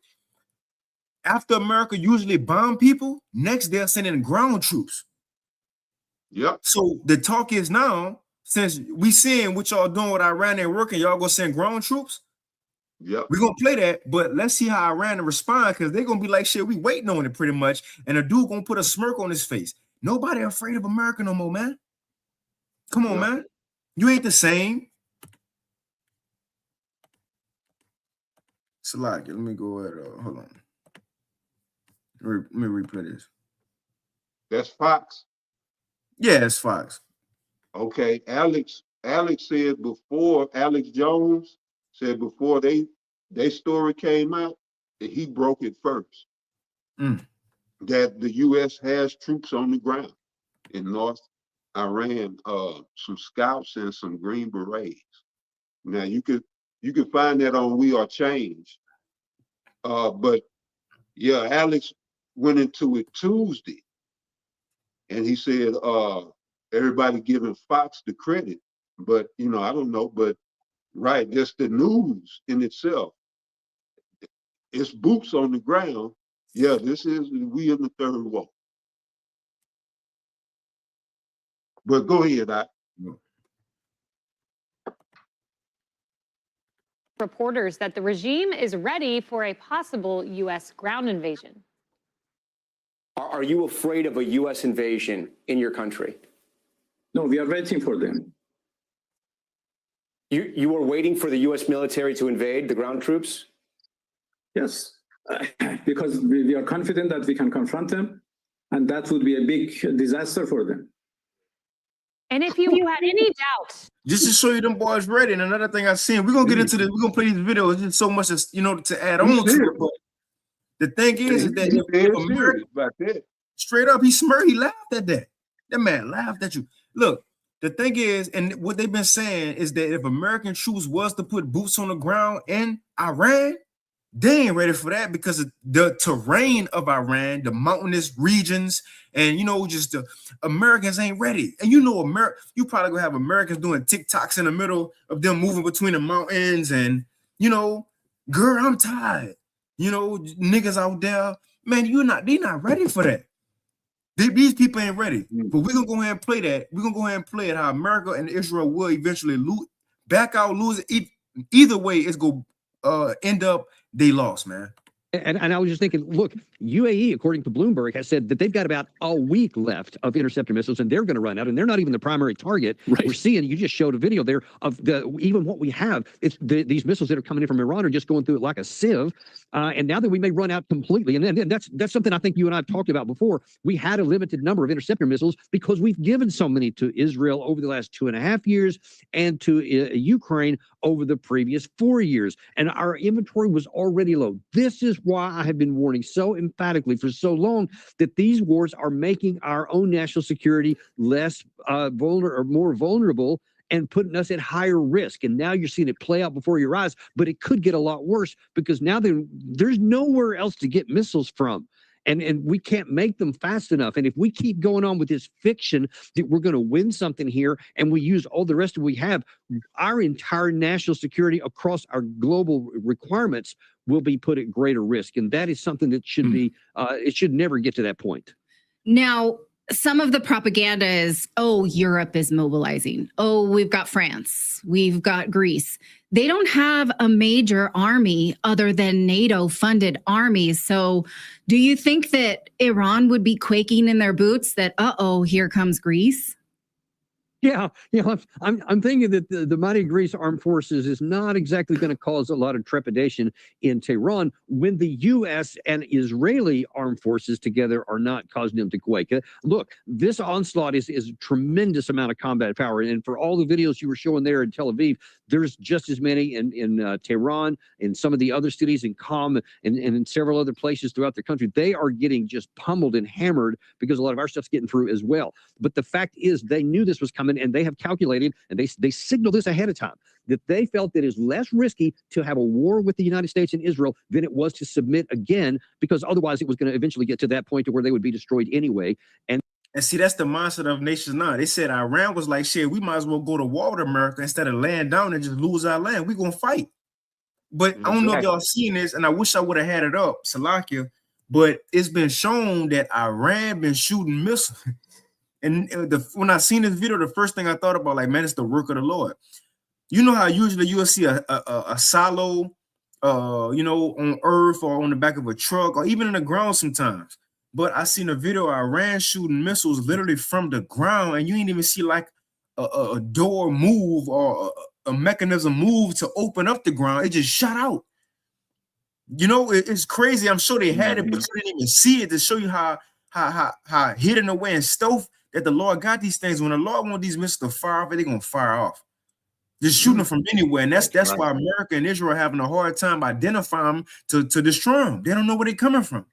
After America usually bomb people, next they're sending ground troops. Yep. So the talk is now, since we seeing what y'all doing with Iran and working, y'all gonna send ground troops. Yep. We're gonna play that, but let's see how Iran respond, because they're gonna be like, shit, we waiting on it pretty much. And the dude gonna put a smirk on his face. Nobody afraid of America no more, man. Come on, man. You ain't the same. Salaki, let me go ahead. Hold on. Let me replay this. That's Fox. Yeah, it's Fox. Okay, Alex said before, Alex Jones said before they story came out that he broke it first. Mm. That the U.S. has troops on the ground in North Iran, some scouts and some Green Berets. Now you could find that on We Are Change. But yeah, Alex went into it Tuesday, and he said everybody giving Fox the credit, but you know, I don't know, but right, just the news in itself, it's boots on the ground. Yeah, this is we in the third wall. But go ahead, reporters that the regime is ready for a possible U.S. ground invasion. Are you afraid of a U.S. invasion in your country? No, we are waiting for them. You are waiting for the U.S. military to invade the ground troops? Yes, because we are confident that we can confront them, and that would be a big disaster for them. And if you had any doubt, Just to show you them boys ready. And another thing I've seen, we're gonna get into this. We're gonna play these videos. There's so much as to add on to it. But the thing is that if America, about that. straight up, he smirked, he laughed at that. That man laughed at you. Look, the thing is, and what they've been saying is that if American troops was to put boots on the ground in Iran, they ain't ready for that because of the terrain of Iran, the mountainous regions, and just the Americans ain't ready. And you probably gonna have Americans doing TikToks in the middle of them moving between the mountains, and girl, I'm tired. Niggas out there, man, they not ready for that. These people ain't ready. But we're gonna go ahead and play that. We're gonna go ahead and play it how America and Israel will eventually lose it. Either way, it's gonna end up they lost, man. And I was just thinking, look, UAE, according to Bloomberg, has said that they've got about a week left of interceptor missiles, and they're going to run out, and they're not even the primary target. Right. We're seeing, you just showed a video there of even what we have. It's these missiles that are coming in from Iran are just going through it like a sieve, and now that we may run out completely, and then that's something I think you and I have talked about before. We had a limited number of interceptor missiles because we've given so many to Israel over the last 2.5 years and to Ukraine over the previous 4 years, and our inventory was already low. This is why I have been warning so emphatically for so long that these wars are making our own national security less vulnerable or more vulnerable and putting us at higher risk. And now you're seeing it play out before your eyes, but it could get a lot worse because now there's nowhere else to get missiles from. And we can't make them fast enough. And if we keep going on with this fiction that we're going to win something here and we use all the rest of what we have, our entire national security across our global requirements will be put at greater risk. And that is something that should be, it should never get to that point. Now, some of the propaganda is, oh, Europe is mobilizing. Oh, we've got France. We've got Greece. They don't have a major army other than NATO-funded armies. So do you think that Iran would be quaking in their boots that, uh-oh, here comes Greece? Yeah, I'm thinking that the mighty Greece armed forces is not exactly going to cause a lot of trepidation in Tehran when the U.S. and Israeli armed forces together are not causing them to quake. Look, this onslaught is a tremendous amount of combat power, and for all the videos you were showing there in Tel Aviv, there's just as many in Tehran, in some of the other cities, in Qom, and in several other places throughout the country. They are getting just pummeled and hammered because a lot of our stuff's getting through as well. But the fact is, they knew this was coming, and they have calculated, and they signaled this ahead of time, that they felt that it's less risky to have a war with the United States and Israel than it was to submit again, because otherwise it was going to eventually get to that point to where they would be destroyed anyway. And see, that's the mindset of nations now. They said Iran was like, shit, we might as well go to war with America instead of laying down and just lose our land. We're going to fight. But I don't know if y'all seen this, and I wish I would have had it up, Salakia, but it's been shown that Iran been shooting missiles. And when I seen this video, the first thing I thought about, like, man, it's the work of the Lord. You know how usually you'll see a silo, on earth or on the back of a truck or even in the ground sometimes. But I seen a video of Iran shooting missiles literally from the ground, and you ain't even see like a door move or a mechanism move to open up the ground. It just shot out. It's crazy. I'm sure they had it, but you didn't even see it to show you how hidden away and stealth that the Lord got these things. When the Lord want these missiles to fire off, they're gonna fire off. Just shooting them from anywhere. And that's right. why America and Israel are having a hard time identifying them to destroy them. They don't know where they're coming from.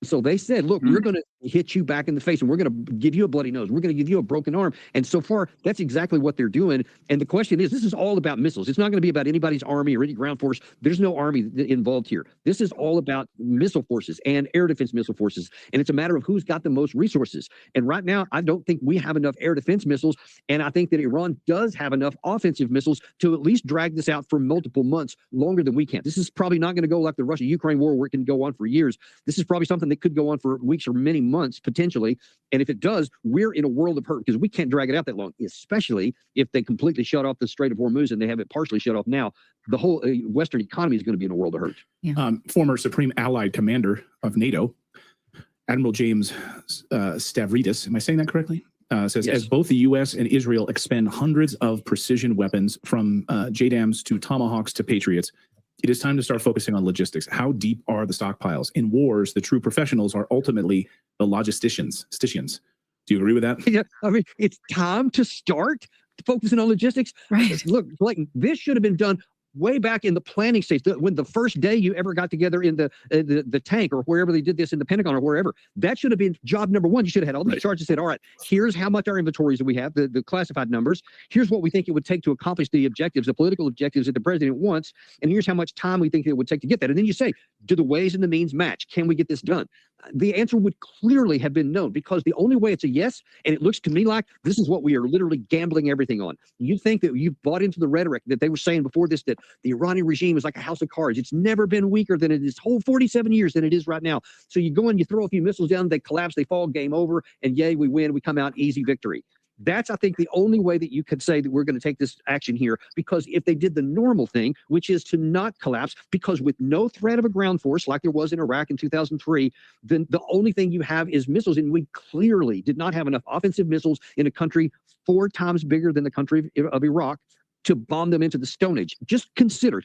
So they said, look, we're going to hit you back in the face and we're going to give you a bloody nose. We're going to give you a broken arm. And so far, that's exactly what they're doing. And the question is, this is all about missiles. It's not going to be about anybody's army or any ground force. There's no army involved here. This is all about missile forces and air defense missile forces. And it's a matter of who's got the most resources. And right now, I don't think we have enough air defense missiles. And I think that Iran does have enough offensive missiles to at least drag this out for multiple months longer than we can. This is probably not going to go like the Russia-Ukraine war where it can go on for years. This is probably something that could go on for weeks or many months potentially. And if it does, we're in a world of hurt because we can't drag it out that long, especially if they completely shut off the Strait of Hormuz and they have it partially shut off now. The whole Western economy is going to be in a world of hurt. Yeah. Former Supreme Allied Commander of NATO, Admiral James Stavridis, am I saying that correctly? Says, Yes. as both the U.S. and Israel expend hundreds of precision weapons from JDAMs to Tomahawks to Patriots, it is time to start focusing on logistics. How deep are the stockpiles? In wars, the true professionals are ultimately the logisticians. Do you agree with that? Yeah, I mean, it's time to start focusing on logistics. Right. Look, Clayton, this should have been done way back in the planning stage, when the first day you ever got together in the tank or wherever they did this in the Pentagon or wherever. That should have been job number one. You should have had all these charts and said, all right, here's how much our inventories that we have, the classified numbers. Here's what we think it would take to accomplish the objectives, the political objectives that the president wants. And here's how much time we think it would take to get that. And then you say, do the ways and the means match? Can we get this done? The answer would clearly have been no, because the only way it's a yes, and it looks to me like this is what we are literally gambling everything on. You think that you've bought into the rhetoric that they were saying before this, that the Iranian regime is like a house of cards. It's never been weaker than it is, whole 47 years than it is right now. So you go and you throw a few missiles down, they collapse, they fall, game over, and yay, we win, we come out easy victory. That's, I think, the only way that you could say that we're going to take this action here, because if they did the normal thing, which is to not collapse, because with no threat of a ground force like there was in Iraq in 2003, then the only thing you have is missiles. And we clearly did not have enough offensive missiles in a country 4 times bigger than the country of Iraq to bomb them into the Stone Age. Just consider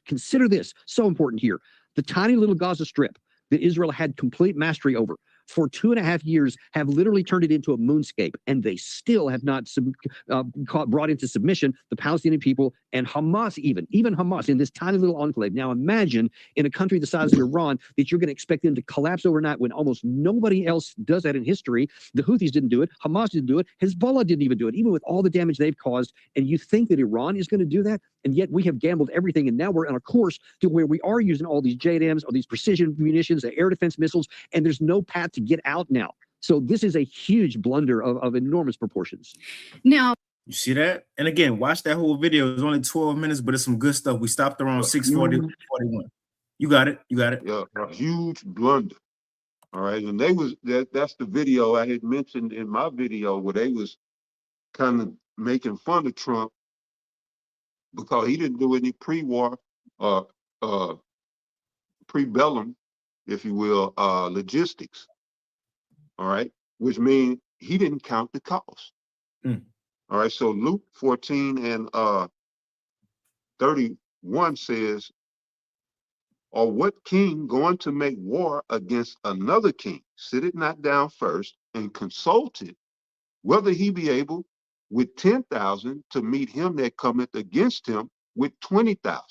this, so important here. The tiny little Gaza Strip that Israel had complete mastery over for 2.5 years have literally turned it into a moonscape, and they still have not brought into submission the Palestinian people and Hamas, even Hamas in this tiny little enclave. Now imagine in a country the size of Iran that you're going to expect them to collapse overnight when almost nobody else does that in history. The Houthis didn't do it, Hamas didn't do it, Hezbollah didn't even do it, even with all the damage they've caused. And you think that Iran is going to do that? And yet we have gambled everything, and now we're on a course to where we are using all these JDAMs, all these precision munitions, the air defense missiles, and there's no path to get out now. So this is a huge blunder of enormous proportions. Now, You see that? And again, watch that whole video. It's only 12 minutes, but it's some good stuff. We stopped around 6:40, 41. You got it. Yeah, a huge blunder. All right, and that's the video I had mentioned in my video where they was kind of making fun of Trump because he didn't do any pre-war, pre-bellum, if you will, logistics. All right, which means he didn't count the cost. All right, so Luke 14 and 31 says, or what king going to make war against another king, sit it not down first and consult it, whether he be able with 10,000 to meet him that cometh against him with 20,000.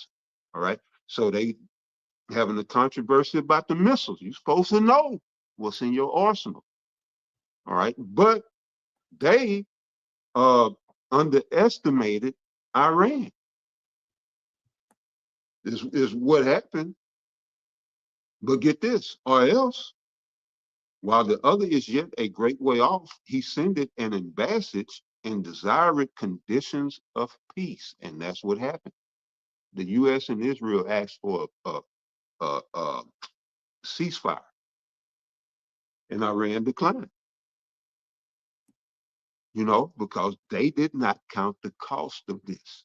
All right, so they having a controversy about the missiles. You're supposed to know what's in your arsenal. All right, but they underestimated Iran. This is what happened. But get this, or else, while the other is yet a great way off, he sendeth an embassage and desired conditions of peace. And that's what happened. The U.S. and Israel asked for a ceasefire, and Iran declined. You know, because they did not count the cost of this.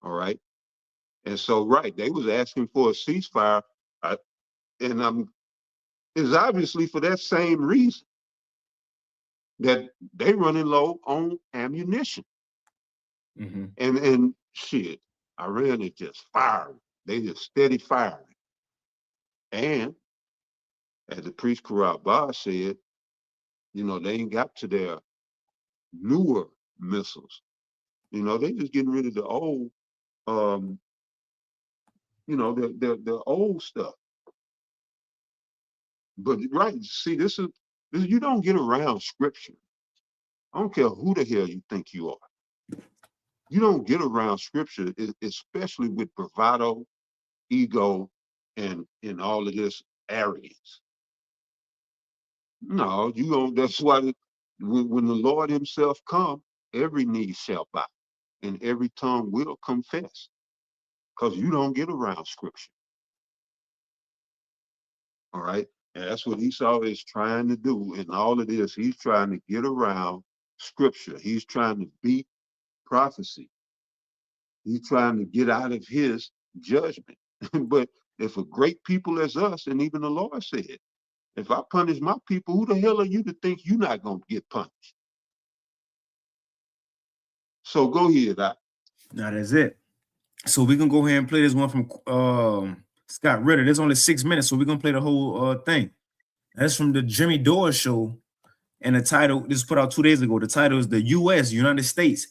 All right. And so, right, they was asking for a ceasefire, and it's obviously for that same reason that they running low on ammunition. And shit, Iran is just firing. They just steady firing. And as the priest Karat Bar said, they ain't got to their newer missiles. They just getting rid of the old, the old stuff. But right, see, this is you don't get around scripture. I don't care who the hell you think you are. You don't get around scripture, especially with bravado, ego, and all of this arrogance. No, you don't. That's why when the Lord Himself come, every knee shall bow, and every tongue will confess. Because you don't get around scripture. All right. And that's what Esau is trying to do. In all of this, he's trying to get around scripture. He's trying to beat prophecy. He's trying to get out of his judgment. But if a great people as us, and even the Lord said, if I punish my people, who the hell are you to think you're not going to get punished? So go ahead. Now that's it. So we're going to go ahead and play this one from Scott Ritter. There's only 6 minutes, so we're going to play the whole thing. That's from the Jimmy Dore show. And the title, this was put out 2 days ago. The title is "The U.S., United States,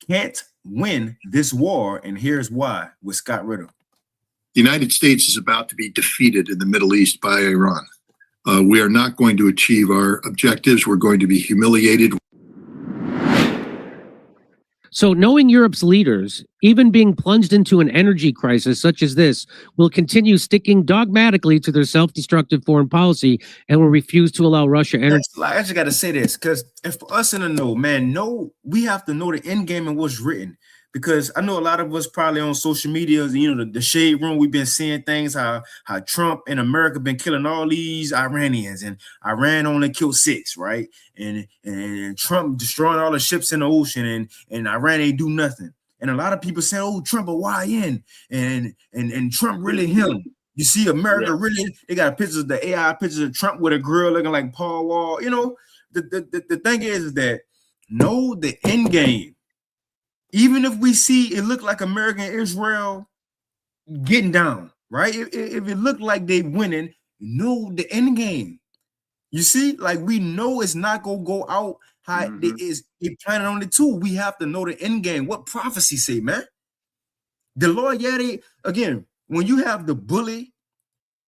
Can't Win This War, and Here's Why," with Scott Ritter. The United States is about to be defeated in the Middle East by Iran. We are not going to achieve our objectives. We're going to be humiliated. So knowing Europe's leaders, even being plunged into an energy crisis such as this, will continue sticking dogmatically to their self-destructive foreign policy and will refuse to allow Russia energy. I just got to say this, because if for us in the know, man, we have to know the end game and what's written. Because I know a lot of us probably on social media, the shade room, we've been seeing things, how Trump and America been killing all these Iranians, and Iran only killed 6, right? And Trump destroying all the ships in the ocean, and Iran ain't do nothing. And a lot of people say, "Oh, Trump a YN," and Trump really him. You see, America really, they got pictures of the AI pictures of Trump with a girl looking like Paul Wall. The thing is that know the end game. Even if we see it look like America and Israel getting down, right? If it look like they winning, know the end game. You see, like we know it's not gonna go out how they planning on it too. We have to know the end game. What prophecy say, man? The Lord, again, when you have the bully,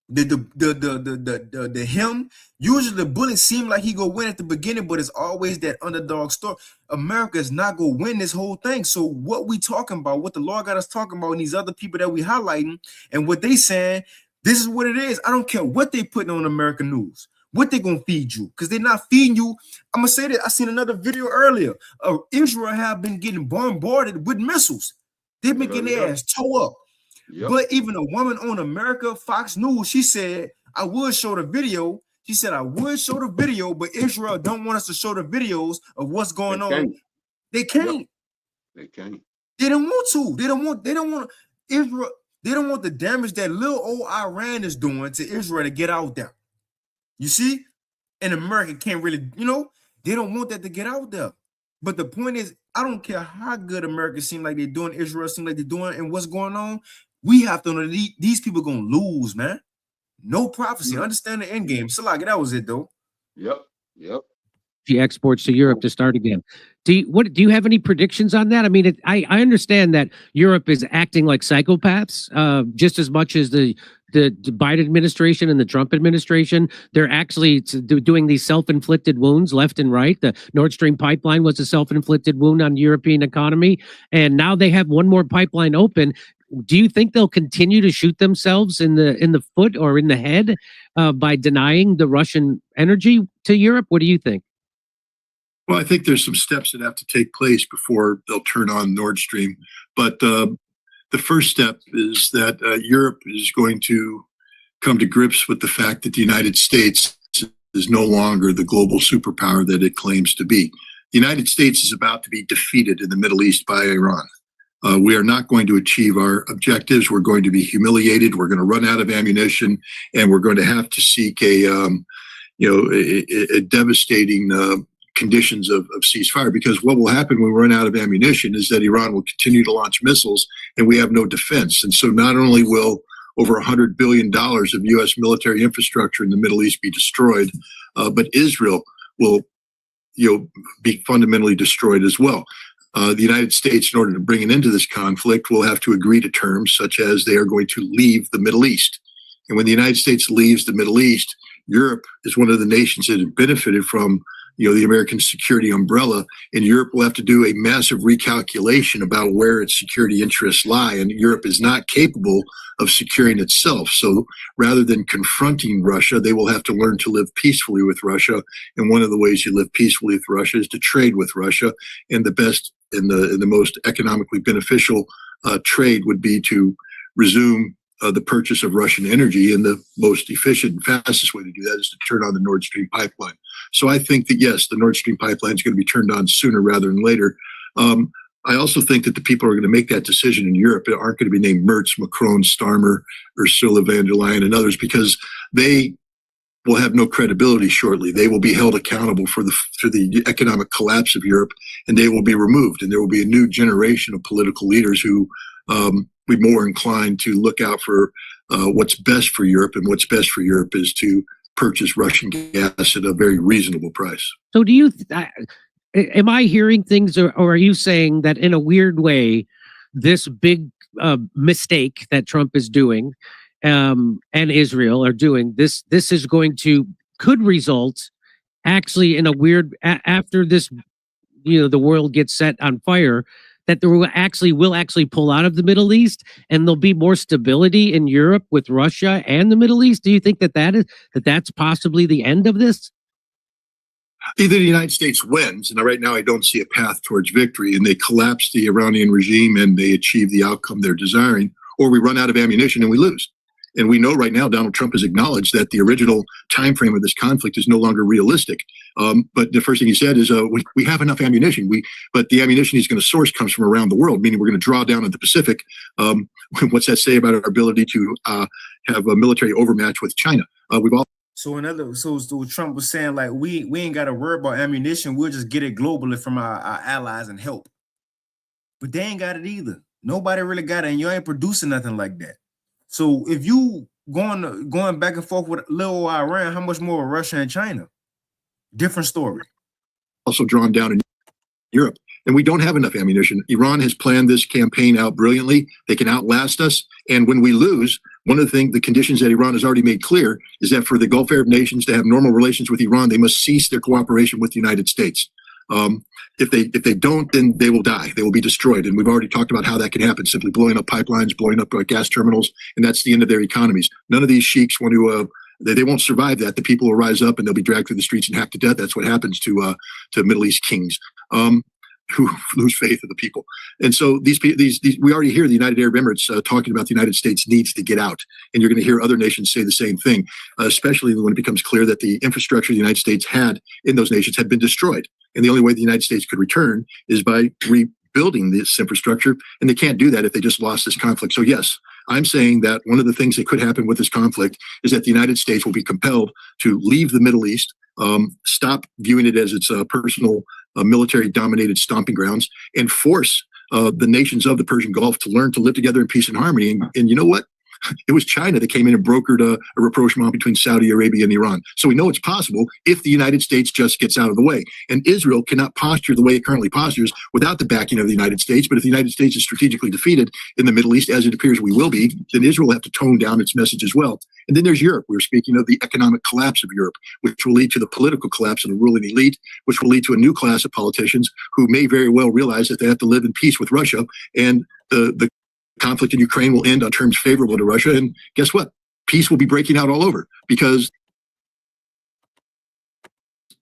the him, usually the bully seem like he go win at the beginning, but it's always that underdog story. America is not gonna win this whole thing. So what we talking about, what the Lord got us talking about, and these other people that we highlighting, and what they saying, this is what it is. I don't care what they putting on American news, what they gonna feed you, because they're not feeding you. I'm gonna say that I seen another video earlier. Israel have been getting bombarded with missiles. They've been getting their ass towed up. Yep. But even a woman on America, Fox News, she said, "I would show the video." She said, "I would show the video, but Israel don't want us to show the videos of what's going on." They can't. Yep. They can't. They don't want to. They don't want Israel. They don't want the damage that little old Iran is doing to Israel to get out there. You see? And America can't really, they don't want that to get out there. But the point is, I don't care how good America seem like they're doing, Israel seem like they're doing, and what's going on. We have to know these people gonna lose, man. No prophecy. Understand the end game. Salaki, that was it though. Yep. Exports to Europe to start again. Do you have any predictions on that? I mean, I understand that Europe is acting like psychopaths, just as much as the Biden administration and the Trump administration. They're actually doing these self-inflicted wounds left and right. The Nord Stream pipeline was a self-inflicted wound on the European economy, and now they have one more pipeline open. Do you think they'll continue to shoot themselves in the foot or in the head by denying the Russian energy to Europe? What do you think? Well, I think there's some steps that have to take place before they'll turn on Nord Stream. But the first step is that Europe is going to come to grips with the fact that the United States is no longer the global superpower that it claims to be. The United States is about to be defeated in the Middle East by Iran. We are not going to achieve our objectives. We're going to be humiliated. We're going to run out of ammunition, and we're going to have to seek a devastating conditions of ceasefire. Because what will happen when we run out of ammunition is that Iran will continue to launch missiles, and we have no defense. And so not only will over $100 billion of U.S. military infrastructure in the Middle East be destroyed, but Israel will, be fundamentally destroyed as well. The United States, in order to bring an end to this conflict, will have to agree to terms such as they are going to leave the Middle East. And when the United States leaves the Middle East, Europe is one of the nations that have benefited from, the American security umbrella, and Europe will have to do a massive recalculation about where its security interests lie. And Europe is not capable of securing itself. So rather than confronting Russia, they will have to learn to live peacefully with Russia. And one of the ways you live peacefully with Russia is to trade with Russia. And the best and the most economically beneficial trade would be to resume the purchase of Russian energy, and the most efficient and fastest way to do that is to turn on the Nord Stream pipeline. So I think that, yes, the Nord Stream pipeline is going to be turned on sooner rather than later. I also think that the people who are going to make that decision in Europe aren't going to be named Merz, Macron, Starmer, Ursula von der Leyen, and others, because they will have no credibility shortly. They will be held accountable for the economic collapse of Europe, and they will be removed. And there will be a new generation of political leaders who be more inclined to look out for what's best for Europe, and what's best for Europe is to purchase Russian gas at a very reasonable price. So do you, am I hearing things, or are you saying that in a weird way, this big mistake that Trump is doing and Israel are doing, this is could result actually in a weird, after this, the world gets set on fire, that there will actually pull out of the Middle East, and there'll be more stability in Europe with Russia and the Middle East? Do you think that's possibly the end of this? Either the United States wins, and right now I don't see a path towards victory, and they collapse the Iranian regime and they achieve the outcome they're desiring, or we run out of ammunition and we lose. And we know right now Donald Trump has acknowledged that the original time frame of this conflict is no longer realistic. But the first thing he said is, we have enough ammunition. But the ammunition he's going to source comes from around the world, meaning we're going to draw down on the Pacific. What's that say about our ability to have a military overmatch with China? So Trump was saying, like, we ain't got to worry about ammunition. We'll just get it globally from our allies and help. But they ain't got it either. Nobody really got it, and you ain't producing nothing like that. So if you going back and forth with little Iran, how much more with Russia and China? Different story. Also drawn down in Europe. And we don't have enough ammunition. Iran has planned this campaign out brilliantly. They can outlast us. And when we lose, one of the conditions that Iran has already made clear is that for the Gulf Arab nations to have normal relations with Iran, they must cease their cooperation with the United States. If they don't, then they will die. They will be destroyed. And we've already talked about how that can happen, simply blowing up pipelines, blowing up gas terminals, and that's the end of their economies. None of these sheiks want to, they won't survive that. The people will rise up and they'll be dragged through the streets and hacked to death. That's what happens to Middle East kings who lose faith in the people. And so these we already hear the United Arab Emirates talking about the United States needs to get out. And you're going to hear other nations say the same thing, especially when it becomes clear that the infrastructure the United States had in those nations had been destroyed. And the only way the United States could return is by rebuilding this infrastructure. And they can't do that if they just lost this conflict. So yes, I'm saying that one of the things that could happen with this conflict is that the United States will be compelled to leave the Middle East, stop viewing it as its personal military-dominated stomping grounds, and force the nations of the Persian Gulf to learn to live together in peace and harmony. And you know what? It was China that came in and brokered a rapprochement between Saudi Arabia and Iran. So we know it's possible if the United States just gets out of the way. And Israel cannot posture the way it currently postures without the backing of the United States. But if the United States is strategically defeated in the Middle East, as it appears we will be, then Israel will have to tone down its message as well. And then there's Europe. We're speaking of the economic collapse of Europe, which will lead to the political collapse of the ruling elite, which will lead to a new class of politicians who may very well realize that they have to live in peace with Russia. And the conflict in Ukraine will end on terms favorable to Russia. And guess what? Peace will be breaking out all over, because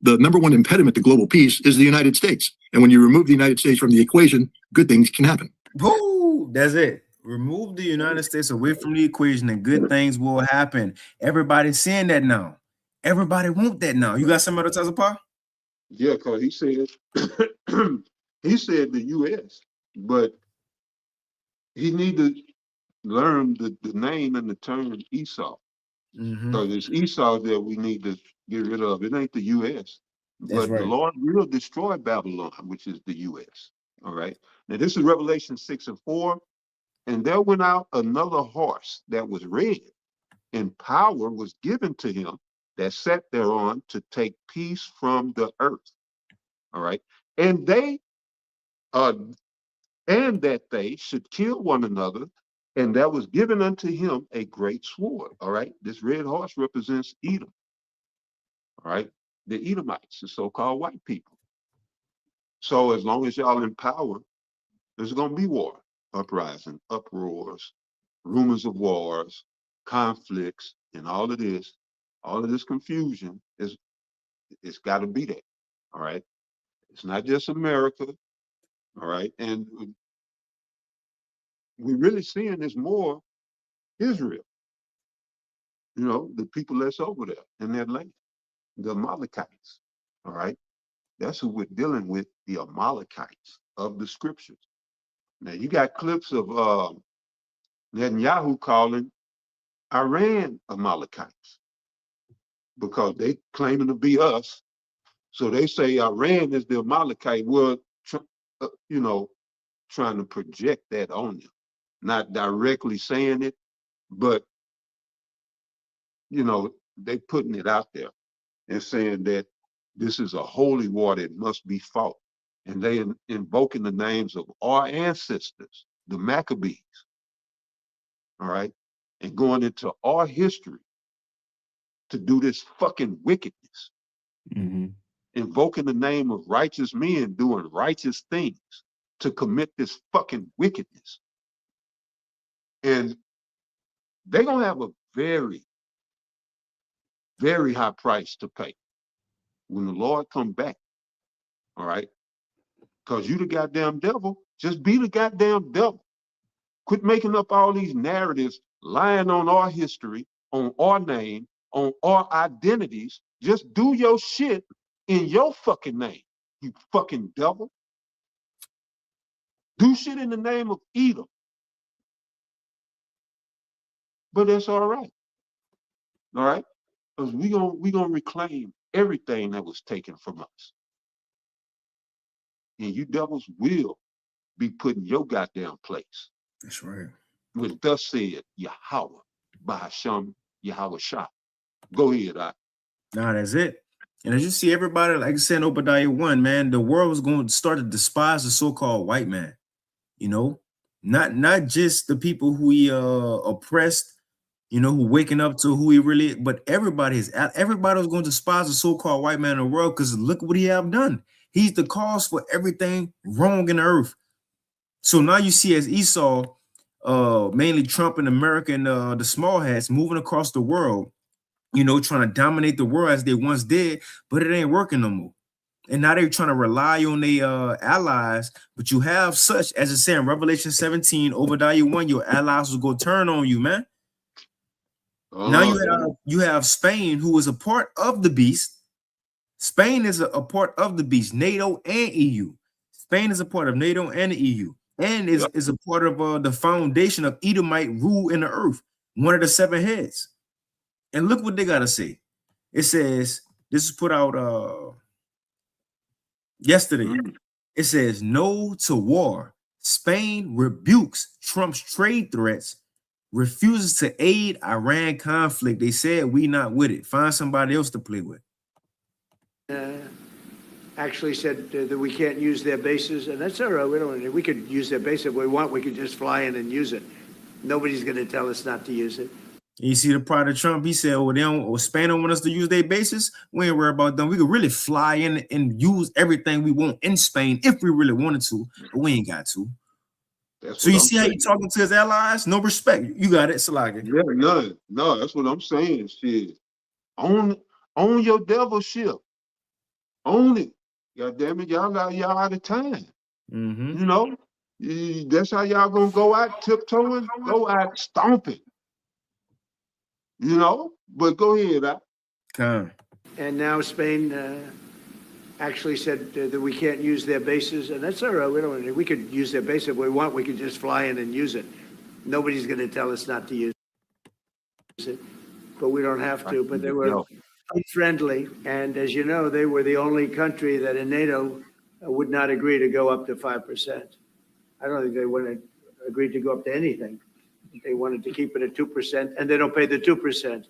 the number one impediment to global peace is the United States. And when you remove the United States from the equation, good things can happen. Woo, that's it. Remove the United States away from the equation and good things will happen. Everybody's seeing that now. Everybody want that now. You got somebody to tell us apart? Yeah, because he said the U.S., but he need to learn the name and the term Esau. Because it's Esau that we need to get rid of. It ain't the U.S. But the Lord will destroy Babylon, which is the U.S. All right. Now this is Revelation 6:4. And there went out another horse that was red, and power was given to him that sat thereon to take peace from the earth. All right. And they and that they should kill one another, and there was given unto him a great sword. All right. This red horse represents Edom. All right. The Edomites, the so-called white people. So as long as y'all in power, there's going to be war, uprising, uproars, rumors of wars, conflicts, and all of this confusion it's got to be there. All right. It's not just America. All right. And we're really seeing this more Israel, you know, the people that's over there in that land, the Amalekites. All right. That's who we're dealing with, the Amalekites of the scriptures. Now, you got clips of Netanyahu calling Iran Amalekites because they claiming to be us. So they say Iran is the Amalekite. Well, you know, trying to project that on them, not directly saying it, but, you know, they putting it out there and saying that this is a holy war that must be fought. And they invoking the names of our ancestors, the Maccabees, all right, and going into our history to do this fucking wickedness, invoking the name of righteous men doing righteous things to commit this fucking wickedness. And they're going to have a very, very high price to pay when the Lord come back, all right? Because you the goddamn devil, just be the goddamn devil. Quit making up all these narratives, lying on our history, on our name, on our identities. Just do your shit in your fucking name, you fucking devil. Do shit in the name of Edom. But that's all right. All right? Because we gonna reclaim everything that was taken from us. And you devils will be put in your goddamn place. That's right. When thus said Yahweh, Bahasham Yahweh Shah. Go ahead, Nah, that's it. And as you see, everybody, like I said in Obadiah 1, man, the world was going to start to despise the so-called white man. You know, not just the people who he oppressed, you know, who waking up to who he really, but everybody was going to despise the so-called white man in the world because look what he have done. He's the cause for everything wrong in the earth. So now you see as Esau, mainly Trump and America and the small hats moving across the world, you know, trying to dominate the world as they once did, but it ain't working no more. And now they're trying to rely on their allies, but you have such, as it said in Revelation 17, Obadiah 1, your allies will go turn on you, man. Now you have Spain, who is a part of the beast. Spain is a part of the beast, NATO and EU. Spain is a part of NATO and the EU, and is a part of the foundation of Edomite rule in the earth, one of the 7 heads. And look what they got to say. It says, this is put out yesterday. It says, no to war. Spain rebukes Trump's trade threats, refuses to aid Iran conflict. They said, we not with it. Find somebody else to play with. Actually said that we can't use their bases, and that's all right. We could use their base if we want. We could just fly in and use it. Nobody's going to tell us not to use it. You see the part of Trump, he said, Spain don't want us to use their bases. We ain't worried about them. We could really fly in and use everything we want in Spain if we really wanted to, but we ain't got to. So you see how you talking to his allies? No respect. You got it, Salagi. Yeah, none. No, that's what I'm saying. Shit. Own your devil ship. Own it. God damn it, y'all out of time. You know, that's how y'all gonna go out tiptoeing, go out stomping. You know, but go ahead. And now Spain actually said that we can't use their bases, and that's all right. We could use their base if we want. We could just fly in and use it. Nobody's going to tell us not to use it, but we don't have to. But they were unfriendly, and as you know, they were the only country that in NATO would not agree to go up to 5%. I don't think they wanted agreed to go up to anything. They wanted to keep it at 2%, and they don't pay the 2%.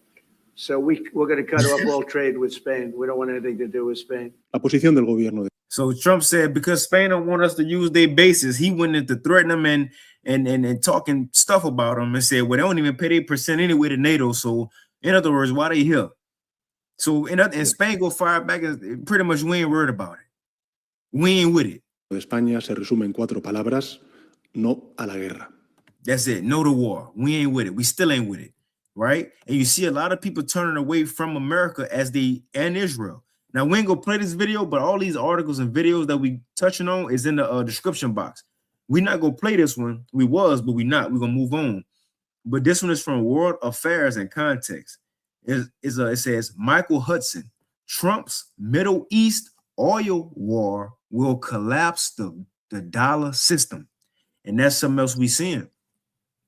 So we're going to cut off all trade with Spain. We don't want anything to do with Spain. La posición del gobierno. So Trump said because Spain don't want us to use their bases, he went into threatening them and talking stuff about them and said, well, they don't even pay their percent anyway to NATO. So in other words, why they here? So and Spain go fire back and pretty much we ain't worried about it. We ain't with it. De España se resume en 4 palabras: no a la guerra. That's it. No to war. We ain't with it. We still ain't with it. Right? And you see a lot of people turning away from America and Israel. Now, we ain't gonna play this video, but all these articles and videos that we touching on is in the description box. We're not gonna play this one. We was, but we're not. We're gonna move on. But this one is from World Affairs and Context. It says, Michael Hudson, Trump's Middle East oil war will collapse the dollar system. And that's something else we seeing,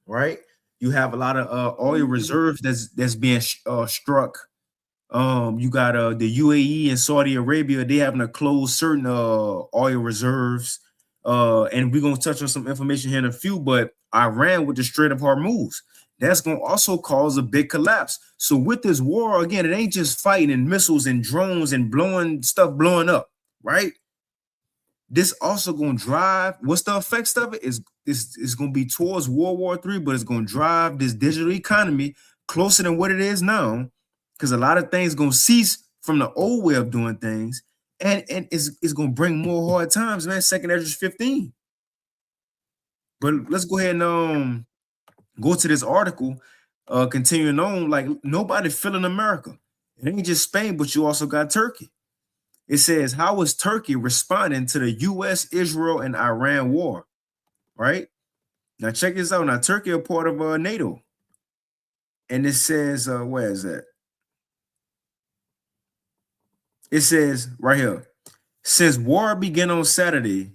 right? You have a lot of oil reserves that's being struck. You got the UAE and Saudi Arabia, they having to close certain oil reserves. And we're gonna touch on some information here in a few, but Iran with the Strait of Hormuz, that's gonna also cause a big collapse. So with this war, again, it ain't just fighting and missiles and drones and blowing up, right? This also gonna drive, what's the effects of it? Is gonna be towards World War III, but it's gonna drive this digital economy closer than what it is now, because a lot of things gonna cease from the old way of doing things, and it's gonna bring more hard times, man. 2 Esdras 15. But let's go ahead and go to this article, continuing on. Like, nobody feeling America. It ain't just Spain, but you also got Turkey. It says, how is Turkey responding to the U.S., Israel, and Iran war? Right? Now, check this out. Now, Turkey are part of NATO. And it says, where is that? It says right here, since war began on Saturday,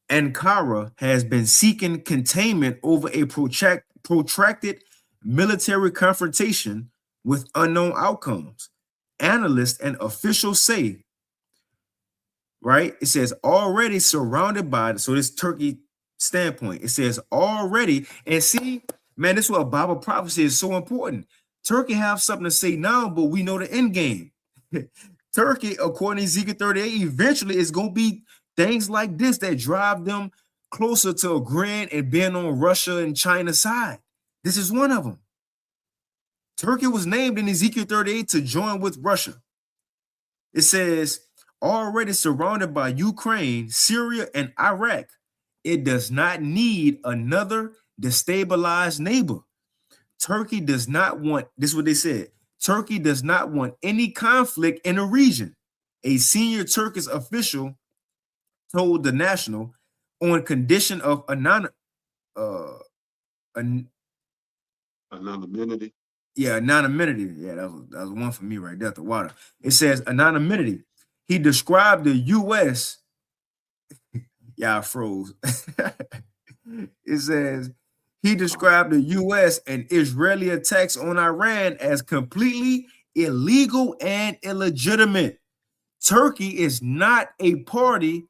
Ankara has been seeking containment over a protracted military confrontation with unknown outcomes. Analysts and officials say, right? It says already surrounded by, so this Turkey standpoint, it says already, and see, man, this is what Bible prophecy is so important. Turkey have something to say now, but we know the end game. Turkey, according to Ezekiel 38, eventually is going to be things like this that drive them closer to agreeing and being on Russia and China's side. This is one of them. Turkey was named in Ezekiel 38 to join with Russia. It says, already surrounded by Ukraine, Syria, and Iraq, it does not need another destabilized neighbor. Turkey does not want, this is what they said, Turkey does not want any conflict in the region. A senior Turkish official told the National on condition of anonymity. Yeah, anonymity. Yeah, that was one for me right there at the water. It says anonymity. He described the U.S. Yeah, I froze. It says he described the U.S. and Israeli attacks on Iran as completely illegal and illegitimate. Turkey is not a party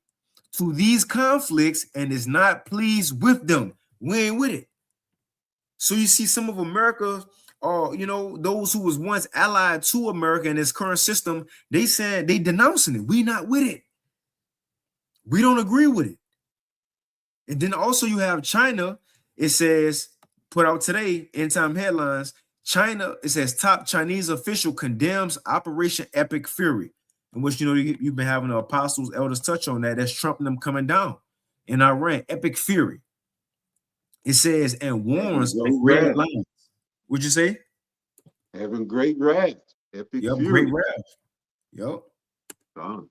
to these conflicts and is not pleased with them. We ain't with it. So you see some of America, those who was once allied to America in this current system, they said they denouncing it. We not with it. We don't agree with it. And then also you have China. It says, put out today, End Time headlines, China, it says top Chinese official condemns Operation Epic Fury, in which, you've been having the apostles, elders touch on that. That's Trump and them coming down in Iran. Epic Fury. It says, and warns of red lines. What'd you say? Having great wrath. Epic Fury. Great wrath. Yep. And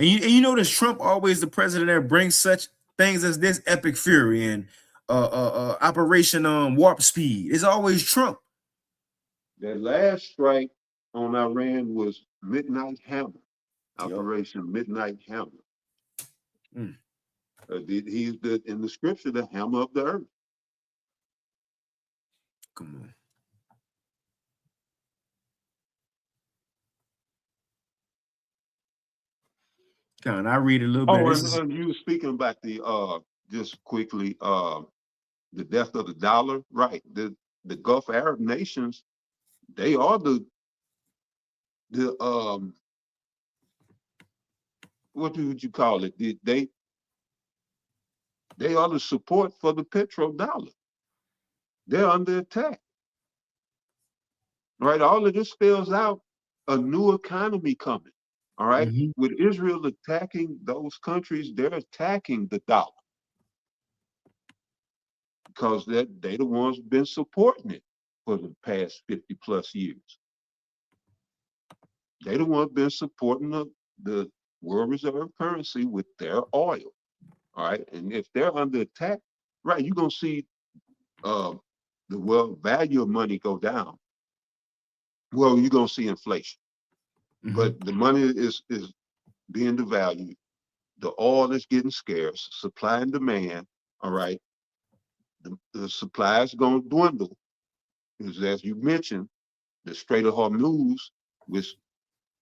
you notice Trump always the president that brings such things as this Epic Fury and Operation Warp Speed. It's always Trump. That last strike on Iran was Midnight Hammer. Operation Midnight Hammer. He's in the scripture, the hammer of the earth. Come on. Can I read a little bit? And you were speaking about the just quickly the death of the dollar, right? The Gulf Arab nations, they are the what would you call it? They are the support for the petrodollar. They're under attack. Right? All of this spells out a new economy coming. All right. With Israel attacking those countries, they're attacking the dollar. Because they the ones who've been supporting it for the past 50 plus years. They the ones been supporting the world reserve currency with their oil. All right. And if they're under attack, right, you're gonna see the world value of money go down. Well, you're gonna see inflation. But the money is being devalued. The oil is getting scarce, supply and demand. All right. The supply is going to dwindle. Because as you mentioned, the Strait of Hormuz, which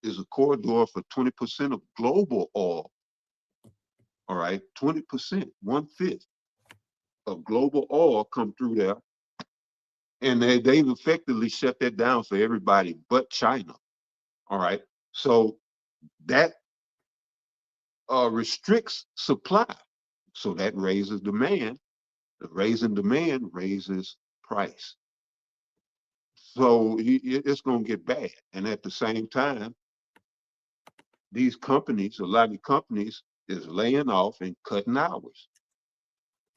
is a corridor for 20% of global oil. All right, 20%, 1/5 of global oil come through there. And they've effectively shut that down for everybody but China. All right, so that restricts supply. So that raises demand. The raising demand raises price. So it's going to get bad. And at the same time, these companies, a lot of companies, is laying off and cutting hours.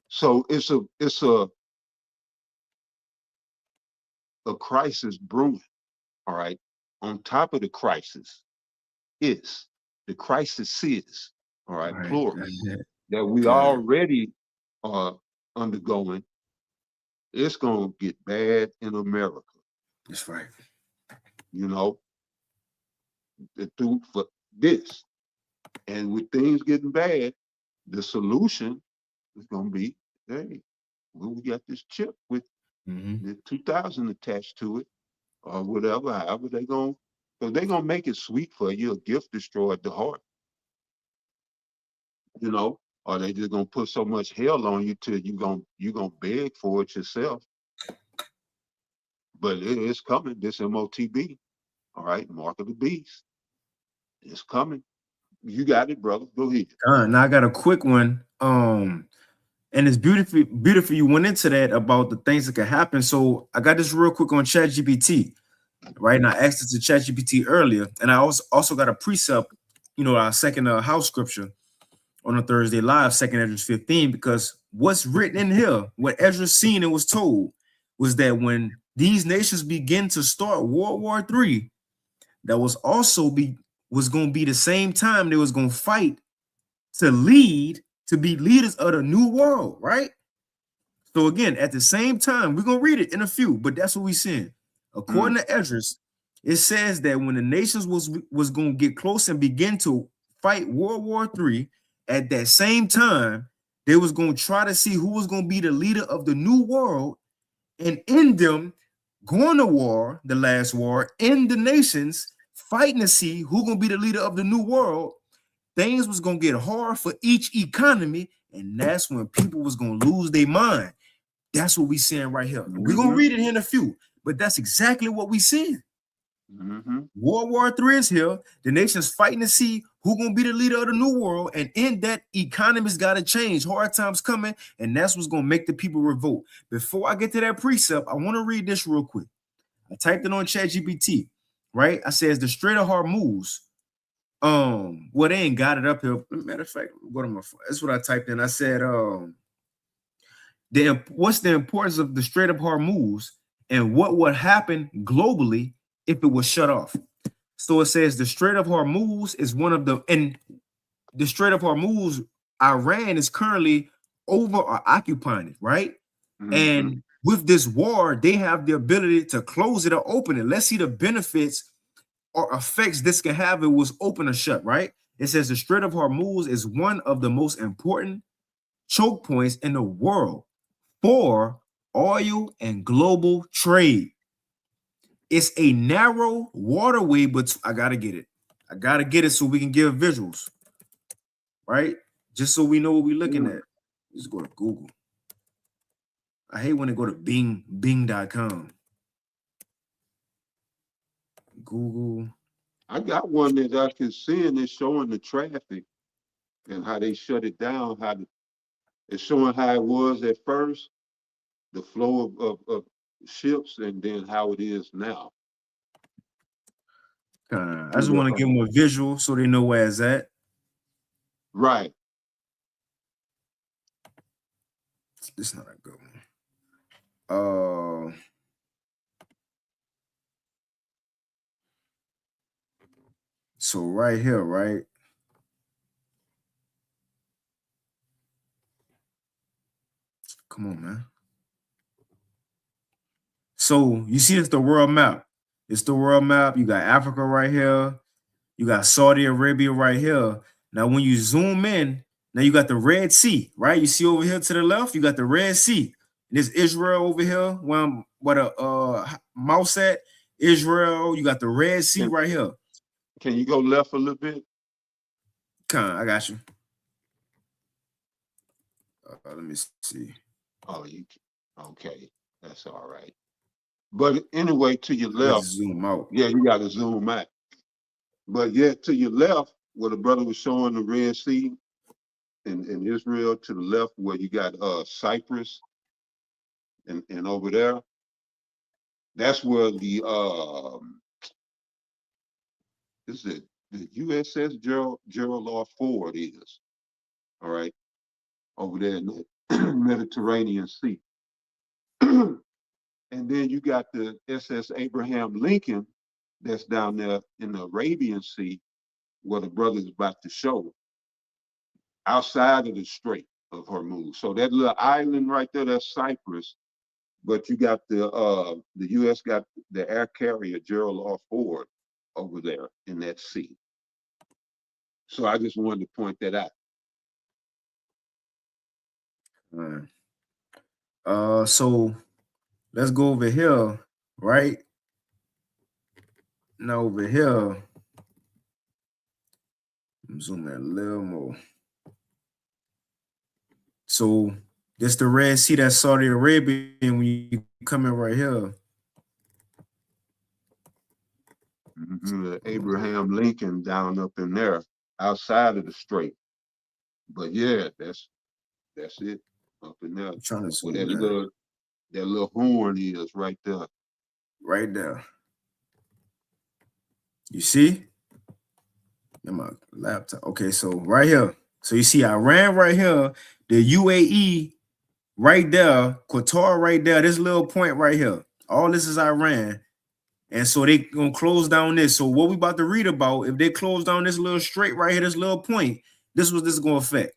So it's a crisis brewing. All right. On top of the crisis is the crises. All right, plural, that we already are undergoing. It's going to get bad in America. That's right. You know, for this. And with things getting bad, the solution is going to be, hey, we got this chip with the 2000 attached to it, or whatever, however they're going to, so they're going to make it sweet for you, a gift destroyed the heart. You know, or they just going to put so much hell on you till you're going to beg for it yourself. But it's coming, this MOTB. All right, mark of the beast. It's coming. You got it, brother. Go ahead. Now I got a quick one. And it's beautiful you went into that about the things that could happen. So I got this real quick on ChatGPT, right? And I asked it to ChatGPT earlier, and I also got a precept, you know, our second house scripture on a Thursday live, 2 Esdras 15, because what's written in here, what Ezra seen and was told, was that when these nations begin to start World War III, that was going to be the same time they was going to fight to be leaders of the new world, right? So again, at the same time, we're going to read it in a few, but that's what we're seeing. According to Esdras, it says that when the nations was going to get close and begin to fight World War III, at that same time, they was going to try to see who was going to be the leader of the new world, and in them going to war, the last war, in the nations, fighting to see who going to be the leader of the new world. Things was going to get hard for each economy, and that's when people was going to lose their mind. That's what we seeing right here. We're going to read it here in a few, but that's exactly what we seeing. World War III is here. The nation's fighting to see who going to be the leader of the new world, and in that, economy's got to change. Hard times coming, and that's what's going to make the people revolt. Before I get to that precept, I want to read this real quick. I typed it on ChatGPT, right? I says the Strait of Hormuz. Well, they ain't got it up here. Matter of fact, go to my phone. That's what I typed in. I said, what's the importance of the Strait of Hormuz, and what would happen globally if it was shut off? So it says the Strait of Hormuz is one of the Strait of Hormuz, Iran is currently over or occupying it, right? And with this war, they have the ability to close it or open it. Let's see the benefits or effects this can have. It was open or shut, right? It says the Strait of Hormuz is one of the most important choke points in the world for oil and global trade. It's a narrow waterway, but I gotta get it so we can give visuals, right? Just so we know what we're looking at. Let's go to Google. I hate when they go to Bing.com. Google. I got one that I can see, and it's showing the traffic and how they shut it down. It's showing how it was at first, the flow of ships, and then how it is now. I just want to give them a visual so they know where it's at. Right. This is not a good one. So right here, right? Come on, man. So you see it's the world map. It's the world map. You got Africa right here. You got Saudi Arabia right here. Now, when you zoom in, now you got the Red Sea, right? You see over here to the left, you got the Red Sea. There's Israel over here, where the mouse at. Israel, you got the Red Sea right here. Can you go left a little bit? I got you. Let me see. Oh, okay. That's all right. But anyway, to your left, let's zoom out. Yeah, you got to zoom out. But yeah, to your left, where the brother was showing the Red Sea in Israel, to the left where you got Cyprus and over there, that's where the USS Gerald R. Ford is. All right, over there in the Mediterranean Sea. And then you got the SS Abraham Lincoln that's down there in the Arabian Sea, where the brother's about to show, outside of the Strait of Hormuz. So that little island right there, that's Cyprus. But you got the U.S. got the air carrier Gerald R. Ford over there in that sea. So I just wanted to point that out. All right. So let's go over here, right? Now over here, zoom in a little more. So this the Red Sea, that's Saudi Arabia, and when you come in right here. The Abraham Lincoln down up in there, outside of the strait. But yeah, that's it up in there. I'm trying to zoom where that little horn is right there. Right there. You see? In my laptop. Okay, so right here. So you see Iran right here, the UAE right there, Qatar right there, this little point right here. All this is Iran. And so they gonna close down this. So what we about to read about, if they close down this little strait right here, this little point, this is what this is gonna affect.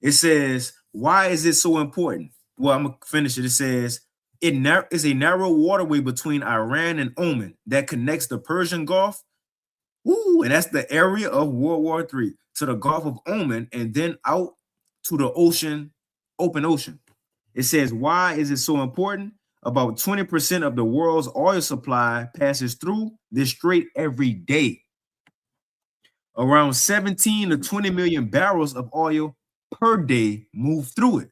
It says, why is it so important? Well, I'm gonna finish it. It says, it is a narrow waterway between Iran and Oman that connects the Persian Gulf, and that's the area of World War III, to the Gulf of Oman, and then out to the ocean, open ocean. It says, why is it so important? About 20% of the world's oil supply passes through this strait every day. Around 17 to 20 million barrels of oil per day move through it.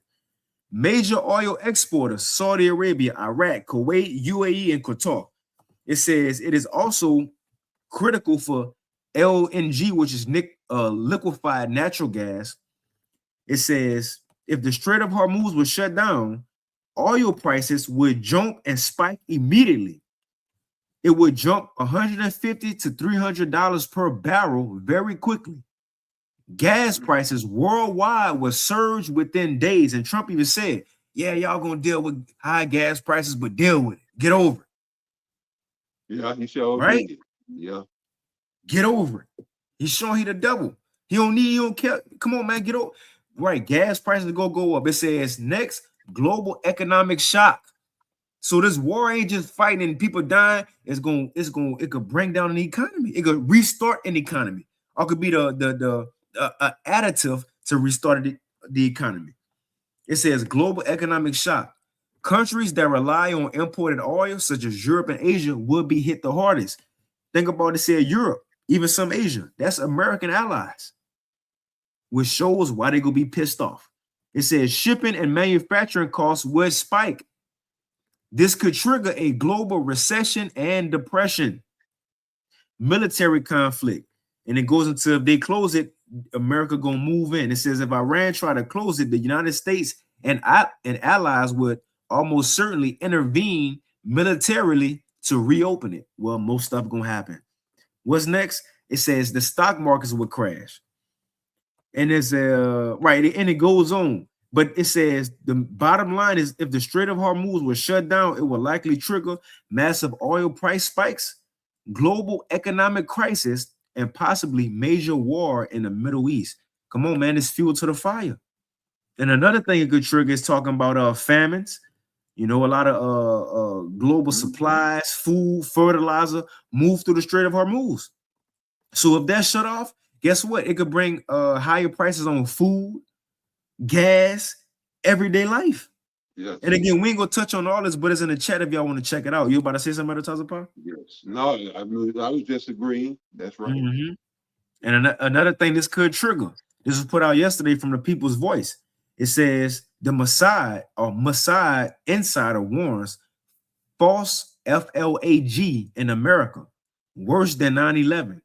Major oil exporters, Saudi Arabia, Iraq, Kuwait, UAE, and Qatar. It says it is also critical for LNG, which is liquefied natural gas. It says if the Strait of Hormuz was shut down, oil prices would jump and spike immediately. It would jump $150 to $300 per barrel very quickly. Gas prices worldwide will surge within days. And Trump even said, yeah, y'all gonna deal with high gas prices, but deal with it. Get over it. Yeah, he sure right? did. Yeah. Get over it. He's showing he the devil. He don't care. Come on, man, get over. Right, gas prices go up. It says next, global economic shock. So this war ain't just fighting and people dying. It could bring down an economy. It could restart an economy. Or it could be the additive to restart the economy. It says global economic shock. Countries that rely on imported oil, such as Europe and Asia, will be hit the hardest. Think about it, said Europe, even some Asia. That's American allies, which shows why they gonna be pissed off. It says shipping and manufacturing costs would spike. This could trigger a global recession and depression. Military conflict. And it goes into if they close it, America gonna move in. It says if Iran try to close it, the United States and allies would almost certainly intervene militarily to reopen it. Well, most stuff gonna happen. What's next? It says the stock markets would crash. And it's right, and it goes on. But it says the bottom line is if the Strait of Hormuz was shut down, it will likely trigger massive oil price spikes, global economic crisis, and possibly major war in the Middle East. Come on, man, it's fuel to the fire. And another thing it could trigger is talking about famines. You know, a lot of global supplies, food, fertilizer move through the Strait of Hormuz. So if that's shut off, guess what? It could bring higher prices on food, gas, everyday life. Yes. And again, we ain't gonna touch on all this, but it's in the chat if y'all want to check it out. You about to say something about Tazapar? Yes. No, I was just agreeing. That's right. Mm-hmm. And another thing this could trigger. This was put out yesterday from the People's Voice. It says the Mossad insider warns false FLAG in America worse than 9/11,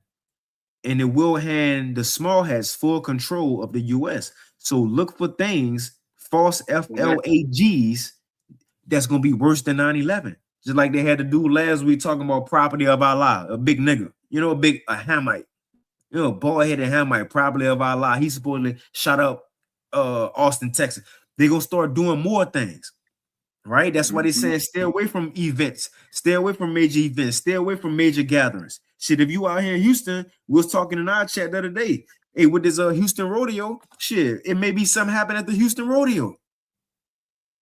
and it will hand the small hats full control of the U.S. So look for things, false FLAGs, that's going to be worse than 9/11. Just like they had to do last week talking about property of Allah, a big nigga, you know, a Hamite, you know, bald-headed Hamite, property of Allah. He supposedly shot up Austin, Texas. They're going to start doing more things, right? That's why they're saying stay away from events, stay away from major events, stay away from major gatherings. Shit, if you out here in Houston, we was talking in our chat the other day. Hey, with this Houston rodeo, shit, it may be something happen at the Houston rodeo.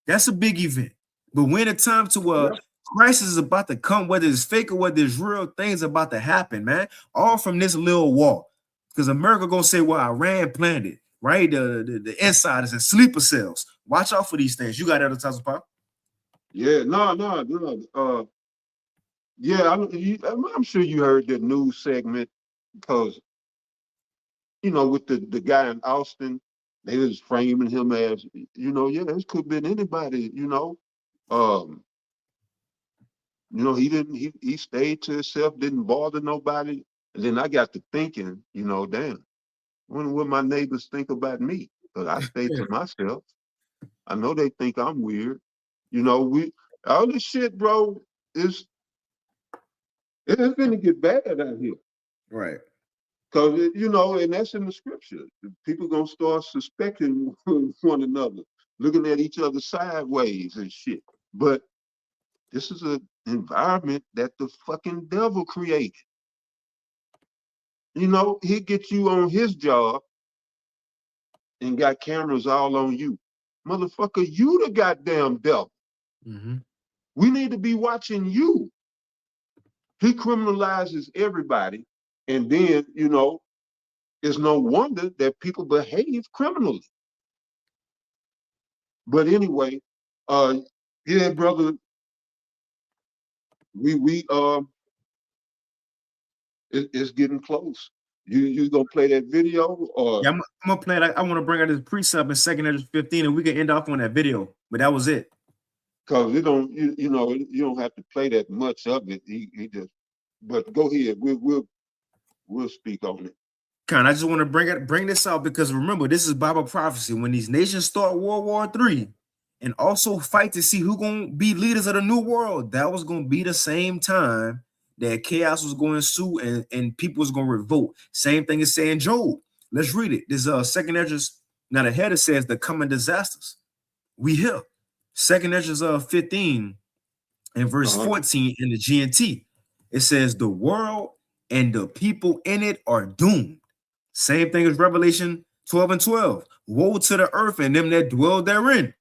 That's a big event. But when the time to crisis is about to come, whether it's fake or whether it's real, things about to happen, man. All from this little war. Because America gonna say, well, Iran planned it, right? The insiders and sleeper cells. Watch out for these things. You got other types of pop? Yeah, no. Yeah, I'm sure you heard the news segment because, you know, with the guy in Austin, they was framing him as, you know, yeah, this could have been anybody, you know. He stayed to himself, didn't bother nobody. And then I got to thinking, you know, damn, when will my neighbors think about me? Because I stay to myself. I know they think I'm weird. You know, all this shit, bro, it's gonna get bad out here. Right. Because, you know, and that's in the scripture. People gonna start suspecting one another, looking at each other sideways and shit. But this is an environment that the fucking devil created. You know, he get you on his job and got cameras all on you. Motherfucker, you the goddamn devil. Mm-hmm. We need to be watching you. He criminalizes everybody. And then, you know, it's no wonder that people behave criminally. But anyway, yeah, brother, it's getting close. You gonna play that video or? Yeah, I'm gonna play it. I want to bring out this precept in 2nd Ezra 15, and we can end off on that video. But that was it. Cause you don't have to play that much of it. He just. But go ahead. We'll speak on it. I just want to bring this out because remember, this is Bible prophecy. When these nations start World War III and also fight to see who gonna be leaders of the new world, that was gonna be the same time that chaos was going to ensue and people was gonna revolt. Same thing as saying Job. Let's read it. This 2nd Ezra. Now the header says the coming disasters. We here. 2nd Ezra 15 and verse 14 in the GNT. It says the world and the people in it are doomed. Same thing as Revelation 12 and 12. Woe to the earth and them that dwell therein.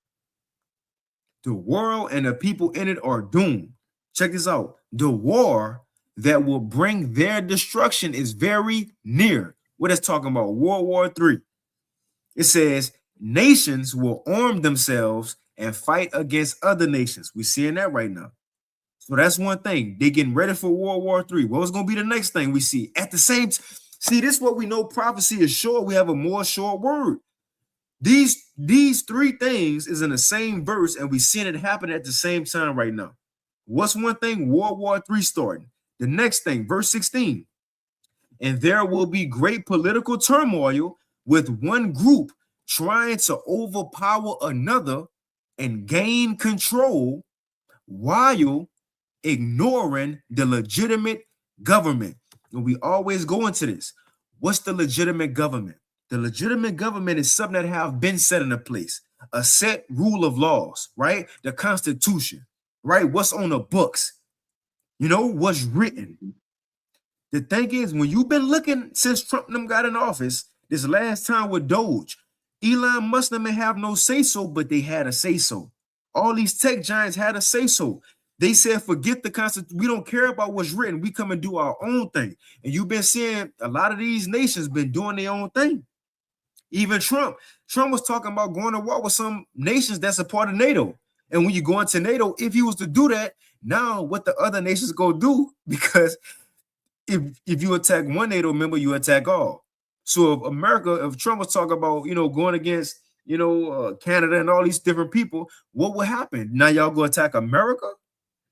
The world and the people in it are doomed. Check this out. The war that will bring their destruction is very near. What it's talking about? World War III. It says nations will arm themselves and fight against other nations. We're seeing that right now. So that's one thing. They're getting ready for World War III. What was going to be the next thing we see? At the same see, this is what we know prophecy is sure. We have a more sure word. These three things is in the same verse, and we seeing it happen at the same time right now. What's one thing? World War III starting. The next thing, verse 16. And there will be great political turmoil with one group trying to overpower another and gain control while ignoring the legitimate government. And we always go into this. What's the legitimate government? The legitimate government is something that have been set into place, a set rule of laws, right? The Constitution, right? What's on the books, you know, what's written. The thing is, when you've been looking since Trump and them got in office, this last time with Doge, Elon Musk may have no say-so, but they had a say-so. All these tech giants had a say-so. They said, forget the Constitution. We don't care about what's written. We come and do our own thing. And you've been seeing a lot of these nations been doing their own thing. Even Trump was talking about going to war with some nations that's a part of NATO. And when you go into NATO, if he was to do that, now what the other nations go do? Because if you attack one NATO member, you attack all. So if Trump was talking about, you know, going against, you know, Canada and all these different people, what would happen? Now y'all go attack America?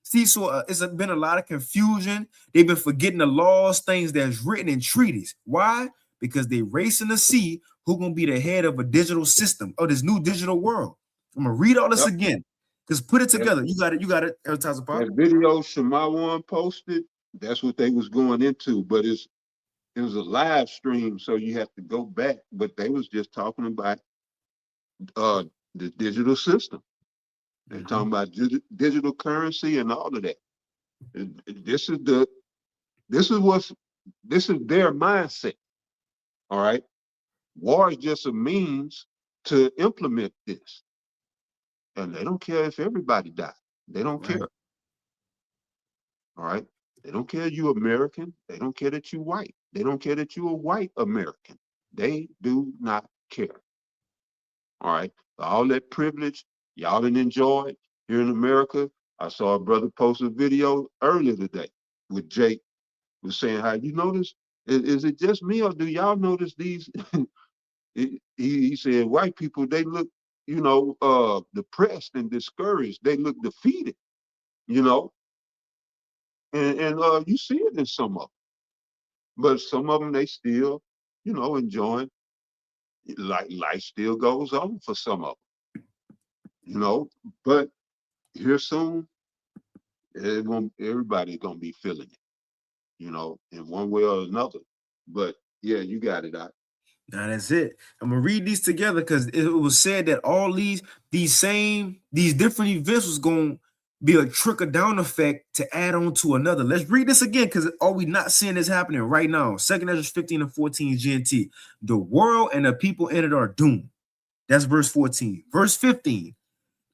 See, so it's been a lot of confusion. They've been forgetting the laws, things that's written in treaties. Why? Because they racing to see who's going to be the head of a digital system or this new digital world. I'm going to read all this again. Just put it together. You got it. That video Shemawan posted, that's what they was going into. But it was a live stream, so you have to go back. But they was just talking about the digital system. They're talking about digital currency and all of that. This is their mindset. All right. War is just a means to implement this. And they don't care if everybody dies. They don't care. All right. They don't care you American. They don't care that you white. They don't care that you a white American. They do not care. All right. All that privilege y'all didn't enjoy it here in America. I saw a brother post a video earlier today with Jake was saying, how you notice? Is it just me or do y'all notice these? he said white people, they look, you know, depressed and discouraged. They look defeated, you know. And you see it in some of them. But some of them, they still, you know, enjoying, like life still goes on for some of them. You know, but here soon, everybody's gonna be feeling it, you know, in one way or another. But yeah, you got it out. Now that's it. I'm gonna read these together because it was said that all these different events was gonna be a trickle down effect to add on to another. Let's read this again because are we not seeing this happening right now? 2 Ezra 15 and 14 GNT. The world and the people in it are doomed. That's verse 14. Verse 15.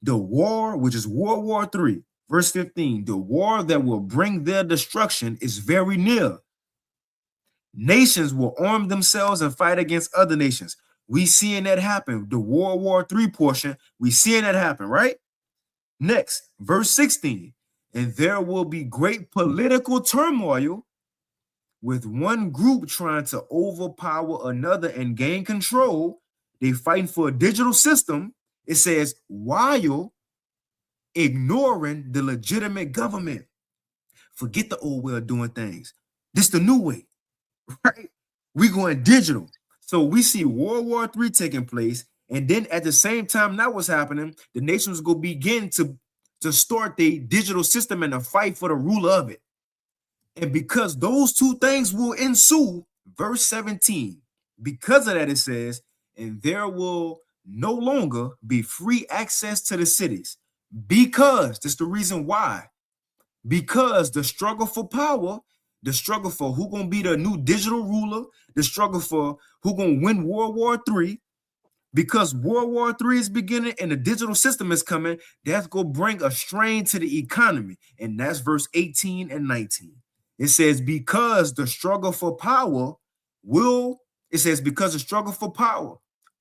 The war, which is World War III, verse 15, the war that will bring their destruction is very near. Nations will arm themselves and fight against other nations. We seeing that happen. The World War III portion, we seeing that happen, right? Next, verse 16, and there will be great political turmoil with one group trying to overpower another and gain control. They fighting for a digital system. It says, while ignoring the legitimate government. Forget the old way of doing things. This the new way, right? We going digital. So we see World War III taking place. And then at the same time, now what's happening, the nations go begin to start the digital system and to fight for the ruler of it. And because those two things will ensue, verse 17, because of that, it says, and there will no longer be free access to the cities, because that's the reason why. Because the struggle for power, the struggle for who gonna be the new digital ruler, the struggle for who gonna win World War III, because World War III is beginning and the digital system is coming, that's gonna bring a strain to the economy. And that's verse 18 and 19. It says, because the struggle for power will, it says, because the struggle for power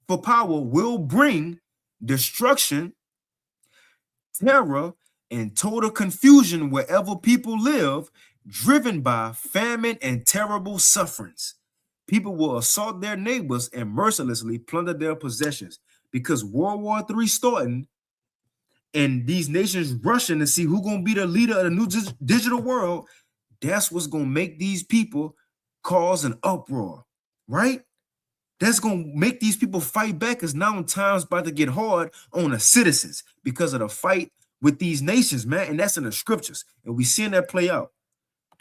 will bring destruction, terror, and total confusion wherever people live, driven by famine and terrible sufferings. People will assault their neighbors and mercilessly plunder their possessions. because World War III starting and these nations rushing to see who's gonna be the leader of the new digital world. That's what's gonna make these people cause an uproar, right? That's gonna make these people fight back, because now time's about to get hard on the citizens because of the fight with these nations, man. And that's in the scriptures, and we seeing that play out.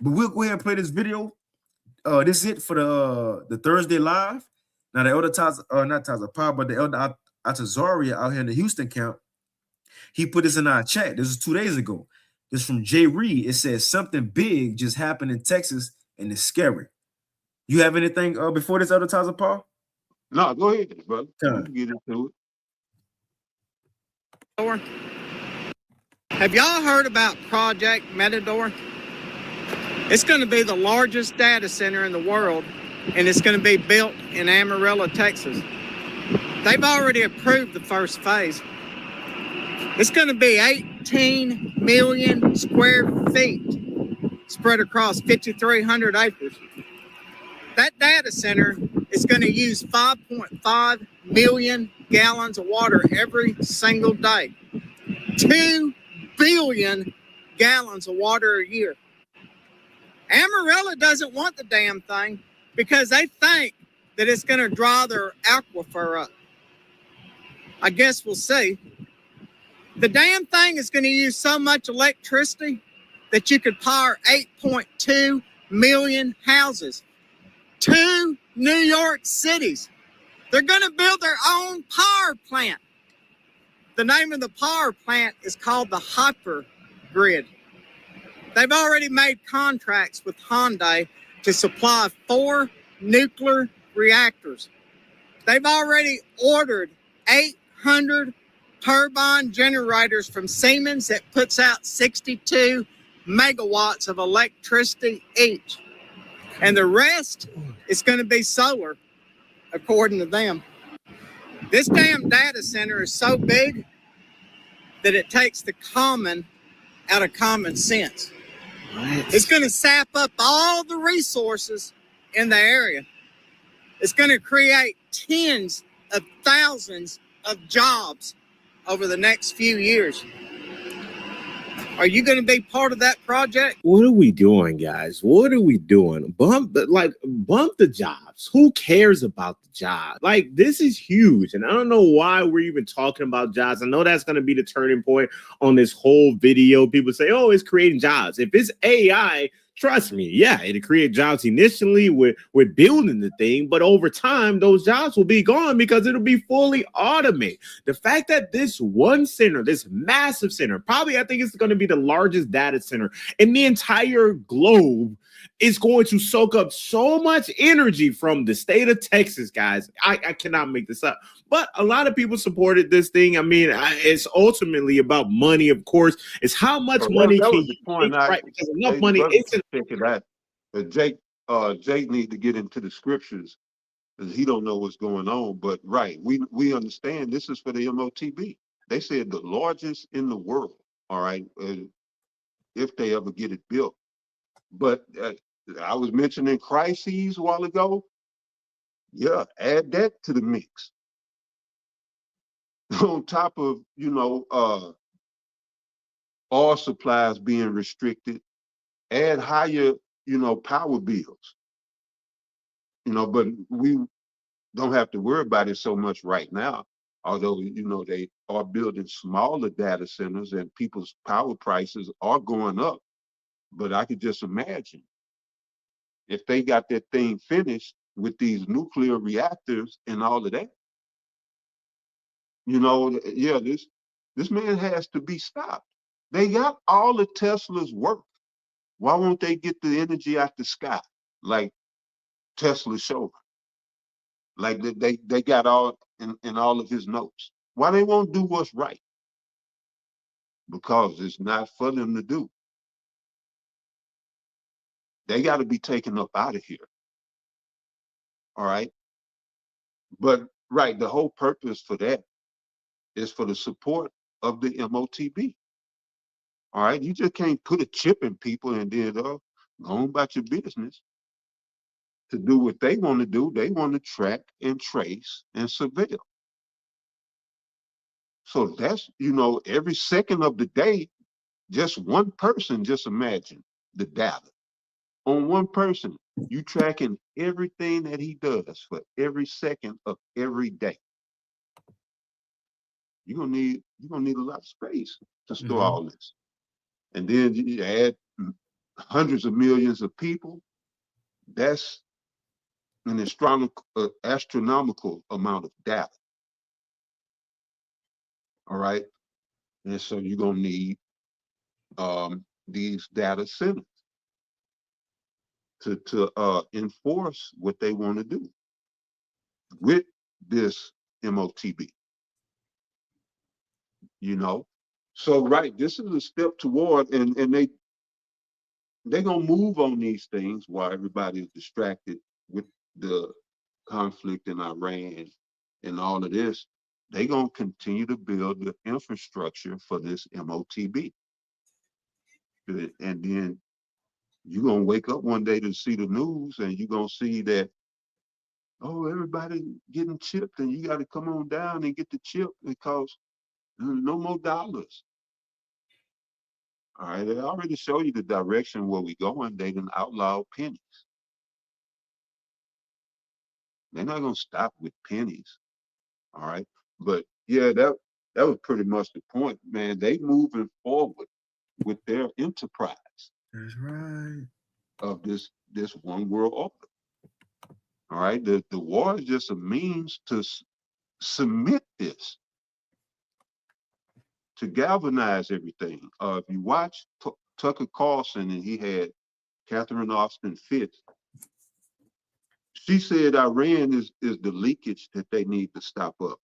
But we'll go ahead and play this video. This is it for the Thursday live. Now the elder not Taza Power, but the elder Atazaria out here in the Houston camp, he put this in our chat. This is 2 days ago. This is from Jay Reed. It says something big just happened in Texas and it's scary. You have anything before this, elder Taza Paul? No, go ahead, brother. Get into it. Have y'all heard about Project Matador? It's going to be the largest data center in the world, and it's going to be built in Amarillo, Texas. They've already approved the first phase. It's going to be 18 million square feet spread across 5,300 acres. That data center is going to use 5.5 million gallons of water every single day. 2 billion gallons of water a year. Amarillo doesn't want the damn thing because they think that it's going to dry their aquifer up. I guess we'll see. The damn thing is going to use so much electricity that you could power 8.2 million houses. 2 New York cities. They're going to build their own power plant. The name of the power plant is called the Hyper Grid. They've already made contracts with Hyundai to supply 4 nuclear reactors. They've already ordered 800 turbine generators from Siemens that puts out 62 megawatts of electricity each. And the rest is going to be solar, according to them. This damn data center is so big that it takes the common out of common sense. It's going to sap up all the resources in the area. It's going to create tens of thousands of jobs over the next few years. Are you going to be part of that project? What are we doing, guys? What are we doing? Bump the jobs. Who cares about the job? Like, this is huge. And I don't know why we're even talking about jobs. I know that's going to be the turning point on this whole video. People say, oh, it's creating jobs. If it's AI, trust me, yeah, it'll create jobs initially with building the thing, but over time, those jobs will be gone because it'll be fully automated. The fact that this one center, this massive center, probably I think it's going to be the largest data center in the entire globe, is going to soak up so much energy from the state of Texas, guys. I cannot make this up. But a lot of people supported this thing. I mean, it's ultimately about money, of course. It's how much money can you make, right? Because enough money isn't. Jake need to get into the scriptures because he don't know what's going on. But right, we understand this is for the MOTB. They said the largest in the world. All right, if they ever get it built. But I was mentioning crises a while ago. Yeah, add that to the mix. On top of, oil supplies being restricted, add higher, power bills. But we don't have to worry about it so much right now. Although, they are building smaller data centers and people's power prices are going up. But I could just imagine if they got that thing finished with these nuclear reactors and all of that, this man has to be stopped. They got all of Tesla's work. Why won't they get the energy out the sky like Tesla showed? Like they got all in all of his notes. Why they won't do what's right? Because it's not for them to do. They got to be taken up out of here. All right. But right, the whole purpose for that is for the support of the MOTB. All right. You just can't put a chip in people and then go on about your business. To do what they want to do, they want to track and trace and surveil. So that's, every second of the day, just one person, just imagine the data. On one person, you tracking everything that he does for every second of every day. You're gonna need a lot of space to store all this. And then you add hundreds of millions of people. That's an astronomical amount of data. All right. And so you're gonna need these data centers to enforce what they want to do with this MOTB. So right, this is a step toward, and they're gonna move on these things while everybody is distracted with the conflict in Iran and all of this. They're gonna continue to build the infrastructure for this MOTB. And then you're gonna wake up one day to see the news, and you're gonna see that, oh, everybody getting chipped, and you got to come on down and get the chip because no more dollars. All right, they already show you the direction where we going. They done outlaw pennies. They're not gonna stop with pennies. All right, but yeah, that was pretty much the point, man. They moving forward with their enterprise. That's right. Of this one world order. All right, the war is just a means to submit this, to galvanize everything. If you watch Tucker Carlson, and he had Catherine Austin Fitts, she said Iran is the leakage that they need to stop up.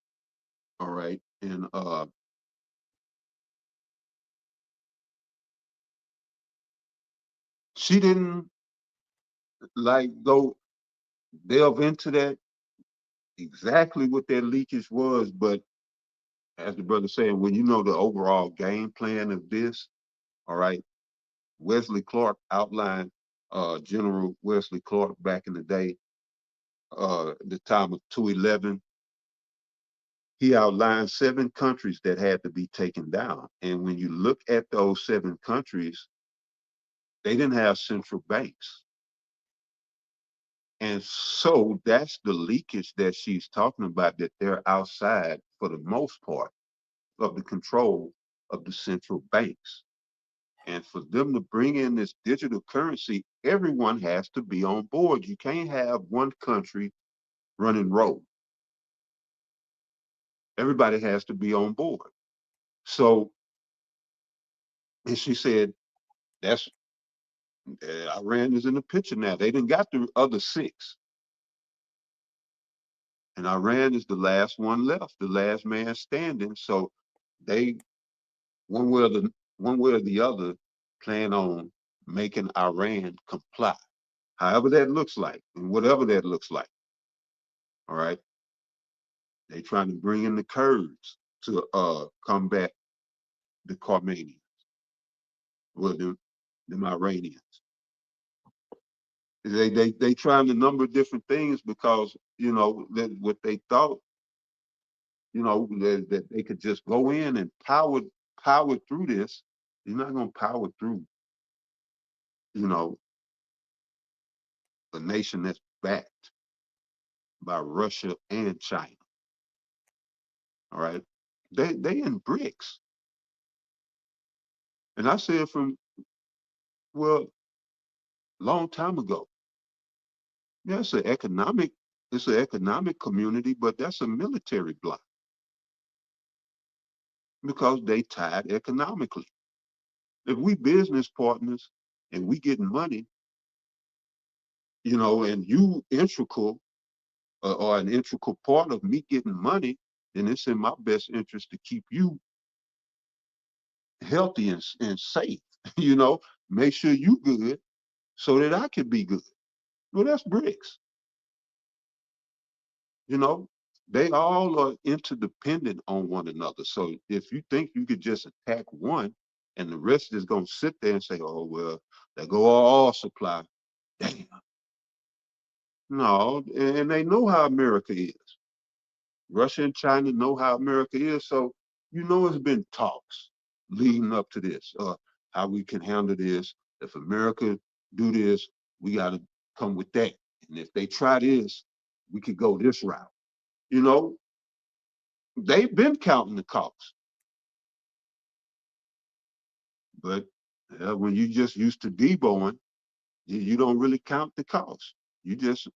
All right, and she didn't go delve into that exactly what that leakage was, but as the brother saying, when you know the overall game plan of this, all right, Wesley Clark outlined, General Wesley Clark back in the day, the time of 2/11, he outlined 7 countries that had to be taken down. And when you look at those 7 countries, they didn't have central banks. And so that's the leakage that she's talking about, that they're outside, for the most part, of the control of the central banks. And for them to bring in this digital currency, everyone has to be on board. You can't have one country running rogue. Everybody has to be on board. So, and she said, that's Iran is in the picture now. They didn't got the other 6. And Iran is the last one left, the last man standing. So they, one way or the other, plan on making Iran comply, however that looks like, and whatever that looks like. All right. They trying to bring in the Kurds to combat the Armenians, well, them Iranians. They trying a number of different things because that what they thought, that they could just go in and power through this. You're not gonna power through, a nation that's backed by Russia and China. All right, they in BRICS, and I said long time ago. Yeah, it's an economic community, but that's a military bloc because they tied economically. If we business partners and we getting money, and you integral or an integral part of me getting money, then it's in my best interest to keep you healthy and safe. Make sure you good so that I can be good. Well, that's BRICS. They all are interdependent on one another. So if you think you could just attack one and the rest is going to sit there and say, oh, well, there go our oil supply. Damn. No, and they know how America is. Russia and China know how America is. So you know, it's been talks leading up to this, how we can handle this. If America do this, we got to come with that. And if they try this, we could go this route. You know, they've been counting the costs. But when you just used to deboing, you don't really count the cost. You think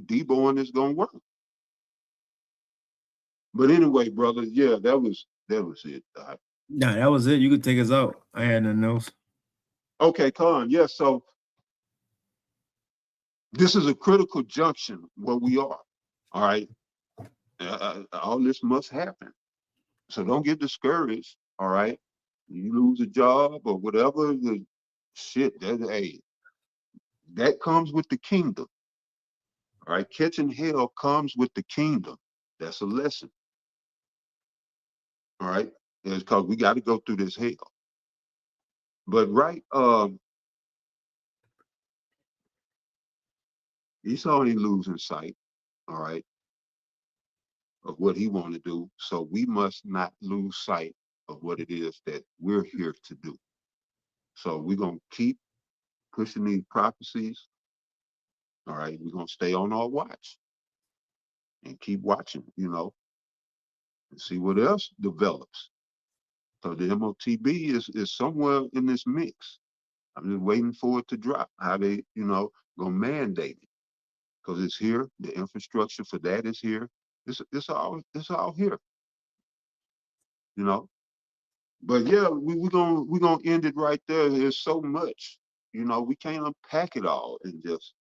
deboing is gonna work. But anyway, brother, yeah, that was it. Nah, that was it. You could take us out. I had nothing else. Okay, Con. Yeah, so this is a critical junction where we are. All right. All this must happen. So don't get discouraged. All right. You lose a job or whatever, the shit, that comes with the kingdom. All right. Catching hell comes with the kingdom. That's a lesson. All right. It's because we got to go through this hell. But right, Esau ain't losing sight, all right, of what he want to do. So we must not lose sight of what it is that we're here to do. So we're going to keep pushing these prophecies. All right. We're going to stay on our watch and keep watching, you know, and see what else develops. So the MOTB is somewhere in this mix. I'm just waiting for it to drop, how they, you know, gonna mandate it. Because it's here, the infrastructure for that is here. It's all here. You know? But yeah, we're gonna end it right there. There's so much, you know, we can't unpack it all and just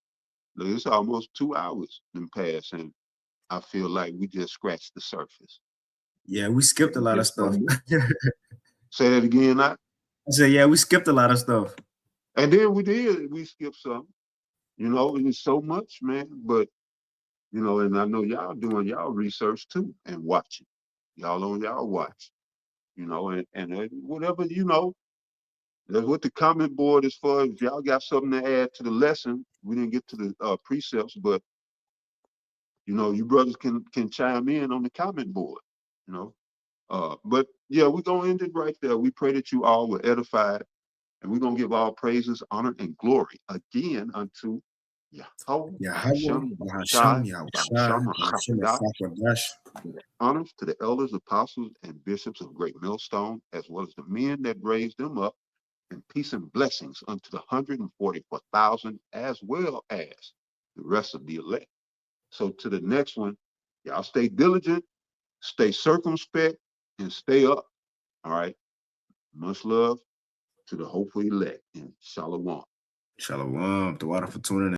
look, it's almost 2 hours then pass, and I feel like we just scratched the surface. Yeah, we skipped a lot of stuff. Say that again, I said, yeah, we skipped a lot of stuff. And then we skipped some. You know, it's so much, man. But you know, and I know y'all doing y'all research too and watching. Y'all on y'all watch. You know, and whatever, you know, that's what the comment board is for. If y'all got something to add to the lesson, we didn't get to the precepts, but you know, you brothers can chime in on the comment board, you know. But yeah, we're gonna end it right there. We pray that you all were edified, and we're gonna give all praises, honor, and glory again unto honors to the elders, apostles, and bishops of Great Millstone, as well as the men that raised them up, and peace and blessings unto the 144,000, as well as the rest of the elect. So to the next one, y'all stay diligent, stay circumspect, and stay up. All right. Much love to the hopeful elect, and shalom. Shalom. The water for tuning in.